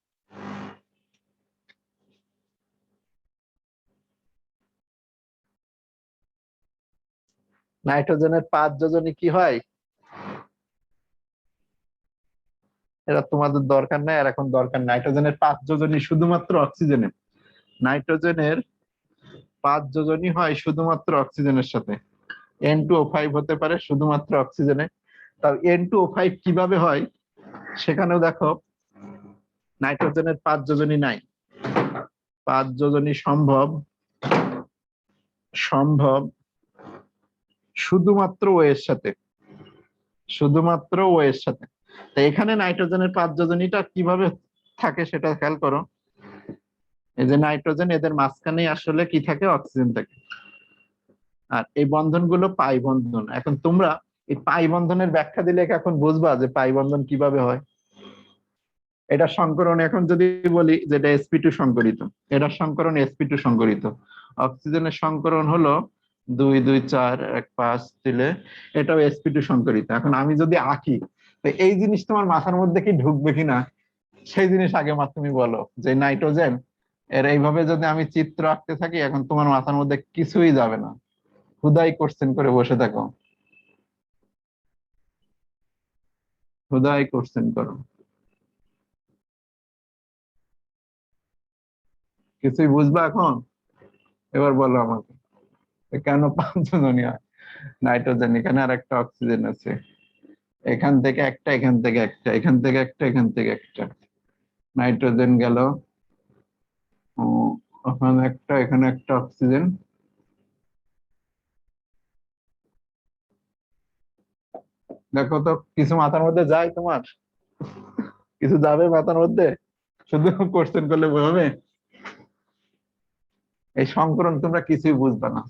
নাইট্রোজেনের 5 যোজনী কি হয় এটা তোমাদের দরকার নাই, আর এখন দরকার। নাইট্রোজেনের 5 যোজনী শুধুমাত্র অক্সিজেনের। নাইট্রোজেনের 5 যোজনী হয় শুধুমাত্র অক্সিজেনের সাথে। N2O5 হতে পারে শুধুমাত্র অক্সিজেনে। তাও N2O5 কিভাবে হয় সেখানেও দেখো নাইট্রোজেনের 5 যোজনী নাই। 5 যোজনী সম্ভব, সম্ভব শুধুমাত্র ও এর সাথে, শুধুমাত্র ও এর সাথে। তো এখানে নাইট্রোজেনের 5 যোজনীটা কিভাবে থাকে সেটা খেয়াল করো। এই যে নাইট্রোজেন, এদের মাঝখানে আসলে কি থাকে? অক্সিজেন থাকে। আর এই বন্ধনগুলো পাই বন্ধন। এখন তোমরা এই পাই বন্ধনের ব্যাখ্যা দিলে এখন বুঝবা যে পাই বন্ধন কিভাবে হয়। এটা সংকরণ, এখন যদি বলি যে এটা sp2 সংকরিত, এটা সংকরণ sp2 সংকরিত। অক্সিজেনের সংকরণ হলো 2 2 4 1 5 দিলে এটাও sp2 সংকরিত। এখন আমি যদি আঁকি, তো এই জিনিস তোমার মাথার মধ্যে কি ঢুকবে কিনা সেই জিনিস আগে মাত্র তুমি বলো। যে নাইট্রোজেন এর এইভাবে যদি আমি চিত্র আঁকতে থাকি, এখন তোমার মাথার মধ্যে কিছুই যাবে না, হুদাই কোশ্চেন করে বসে থাকো, হুদাই কোশ্চেন করো। কিছুই বুঝবা এখন? এবার বলো আমাকে কেন 5 জনই হয়? নাইট্রোজেন, এখানে আর একটা অক্সিজেন আছে, এখান থেকে একটা, এখান থেকে একটা, এখান থেকে একটা, এখান থেকে একটা। নাইট্রোজেন গেল, ওখানে একটা, এখানে একটা অক্সিজেন। দেখো তো কিছু মাথার মধ্যে যায় তোমার? কিছু যাবে মাথার মধ্যে? শুধু কোশ্চেন করলে হবে? এই সংকরণ তোমরা কিছুই বুঝবে না।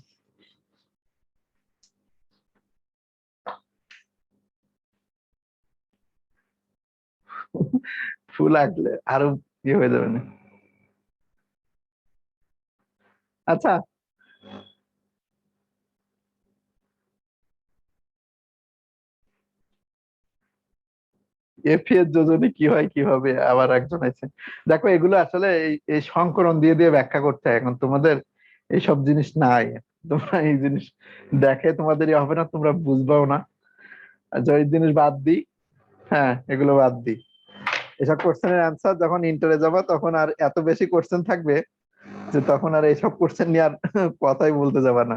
ফুল আঁকলে আরো ইয়ে হয়ে যাবে না। আচ্ছা, এফি এর যোজনী কি হয় কিভাবে, আবার একজন আছে। দেখো এগুলো আসলে এই সংকরণ দিয়ে দিয়ে ব্যাখ্যা করতে হয়, এখন তোমাদের এইসব জিনিস নাই, তোমরা এই জিনিস দেখে তোমাদের হবে না, তোমরা বুঝবাও না। আর যে জিনিস বাদ দিই, হ্যাঁ এগুলো বাদ দিই। এসব কোশ্চেনের অ্যান্সার যখন ইন্টারে যাবা তখন আর এত বেশি কোশ্চেন থাকবে যে তখন আর এইসব কোশ্চেন নিয়ে আর কথাই বলতে যাবা না,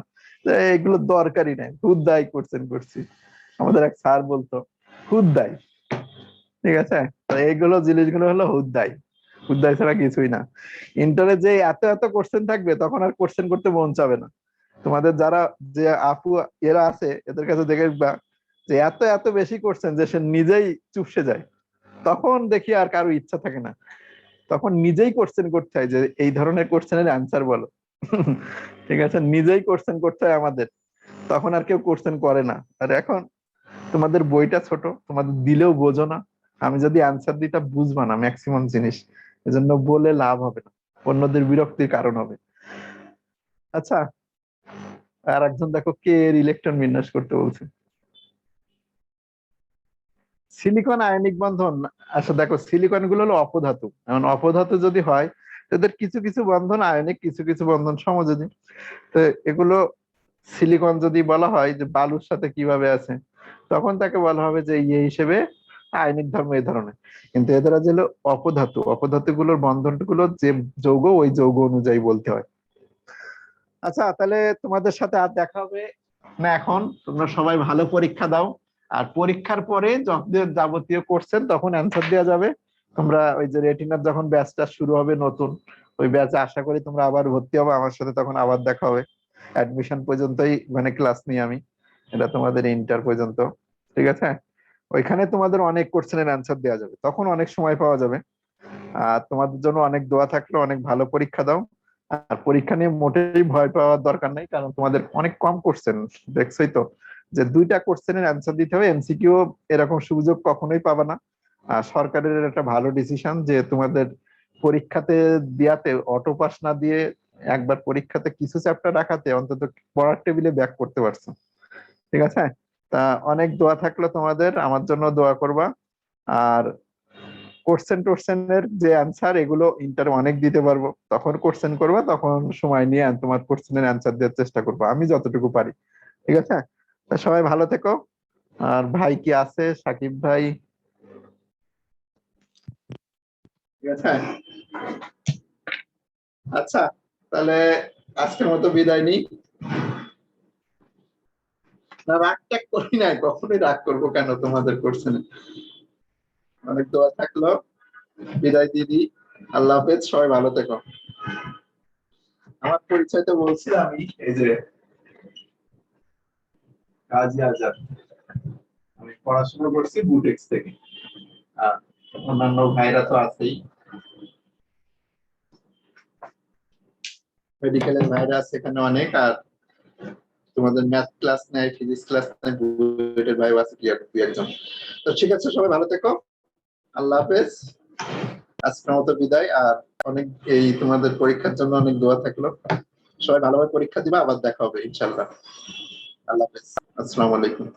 এগুলো দরকারই নাই, হুদাই কোশ্চেন করছি। আমাদের এক স্যার বলতো হুদাই, ঠিক আছে। তো এইগুলো জিনিসগুলো হলো হুদাই, হুদাই ছাড়া কিছুই না। ইন্টারে যে এত এত কোশ্চেন থাকবে তখন আর কোশ্চেন করতে মন চাবে না। তোমাদের যারা যে আপু এরা আছে এদের কাছে দেখবা যে এত এত বেশি কোশ্চেন যে সে নিজেই চুপসে যায়, তখন দেখি আর কারো ইচ্ছা থাকে না, তখন নিজেই কোশ্চেন করতে হয় যে এই ধরনের কোশ্চেনের অ্যান্সার বলো। ঠিক আছে, নিজেই কোশ্চেন করতে হয় আমাদের, তখন আর কেউ কোশ্চেন করে না। আর এখন তোমাদের বইটা ছোট, তোমাদের দিলেও বোঝো না, আমি যদি অ্যান্সার দিই তা বুঝবা না ম্যাক্সিমাম জিনিস, এজন্য বলে লাভ হবে না, অন্যদের বিরক্তির কারণ হবে। আচ্ছা, আর একজন দেখো কে এর ইলেকট্রন বিন্যাস করতে বলছে। সিলিকন আয়নিক বন্ধন, আচ্ছা দেখো সিলিকন গুলো হলো অপধাতু, এখন অপধাতু যদি হয় তাদের কিছু কিছু বন্ধন আয়নিক, কিছু কিছু বন্ধন সমযোজী। তো এগুলো সিলিকন যদি বলা হয় যে বালুর সাথে কিভাবে আছে, তখন তাকে বলা হবে যে ইয়ে হিসেবে আয়নিক ধর্ম এই ধরনের। কিন্তু এদের যে হলো অপধাতু, অপধাতু গুলোর বন্ধন গুলো যে যৌগ ওই যৌগ অনুযায়ী বলতে হয়। আচ্ছা তাহলে তোমাদের সাথে আর দেখা হবে না, এখন তোমরা সবাই ভালো পরীক্ষা দাও, আর পরীক্ষার পরে যখন যাবতীয় কোশ্চেন তখন অ্যান্সার দেওয়া যাবে। তোমরা ওই যে রেটিনার যখন ব্যাচটা শুরু হবে নতুন, ওই ব্যাচে আশা করি তোমরা আবার ভর্তি হবে আমার সাথে, তখন আবার দেখা হবে। অ্যাডমিশন পর্যন্তই মানে ক্লাস নিই আমি, এটা তোমাদের ইন্টার পর্যন্ত, ঠিক আছে। ওইখানে তোমাদের অনেক কোশ্চেনের অ্যান্সার দেওয়া যাবে, তখন অনেক সময় পাওয়া যাবে। আর তোমাদের জন্য অনেক দোয়া থাকলো, অনেক ভালো পরীক্ষা দাও। আর পরীক্ষা নিয়ে মোটেই ভয় পাওয়ার দরকার নাই, কারণ তোমাদের অনেক কম কোশ্চেন, দেখছোই তো যে দুইটা কোশ্চেনের অ্যান্সার দিতে হবে এমসিকিউ, এরকম সুযোগ কখনোই পাবা না। আর সরকারের একটা ভালো ডিসিশন যে তোমাদের পরীক্ষাতে দিয়াতে অটো পাস না দিয়ে একবার পরীক্ষাতে কিছু চ্যাপ্টার রাখাতে অন্তত পড়ার টেবিলে ব্যাক করতে পারছো, ঠিক আছে। তা অনেক দোয়া থাকলো তোমাদের, আমার জন্য দোয়া করবা। আর কোশ্চেন টোশ্চেনের যে অ্যান্সার এগুলো ইন্টার অনেক দিতে পারবো, তখন কোশ্চেন করবা, তখন সময় নিয়ে তোমার কোশ্চেনের অ্যান্সার দেওয়ার চেষ্টা করবো আমি যতটুকু পারি, ঠিক আছে। তা সবাই ভালো থেকো। আর ভাই কি আছে, সাকিব ভাই? ঠিক আছে, আচ্ছা তাহলে আজকের মতো বিদায় নিই। না রাগ টাগ করি না, কখনোই রাগ করবো কেন তোমাদের কোশ্চেনে। অনেক দোয়া থাকলো, বিদায় দিয়ে দিই। আল্লাহ হাফেজ, সবাই ভালো থেকো। আমার পরিচয় তো বলছিলাম আমি, এই যে কাজী আজাদ, আমি পড়াশোনা করছি বুটেক্স থেকে। আর অন্যান্য ভাইরা তো আছেই, মেডিকেলের ভাইরা আছে এখানে অনেক। আর তোমাদের ম্যাথ ক্লাস নেয়, ফিজিক্স ক্লাস নেয়, বুয়েটের ভাই আছে কি দুই একজন। তো ঠিক আছে, সবাই ভালো থেকো, আল্লাহ হাফেজ, আজকের মতো বিদায়। আর অনেক এই তোমাদের পরীক্ষার জন্য অনেক দোয়া থাকলো, সবাই ভালোভাবে পরীক্ষা দিবা, আবার দেখা হবে ইনশাল্লাহ। আল্লাহ হাফেজ, আসসালামু আলাইকুম।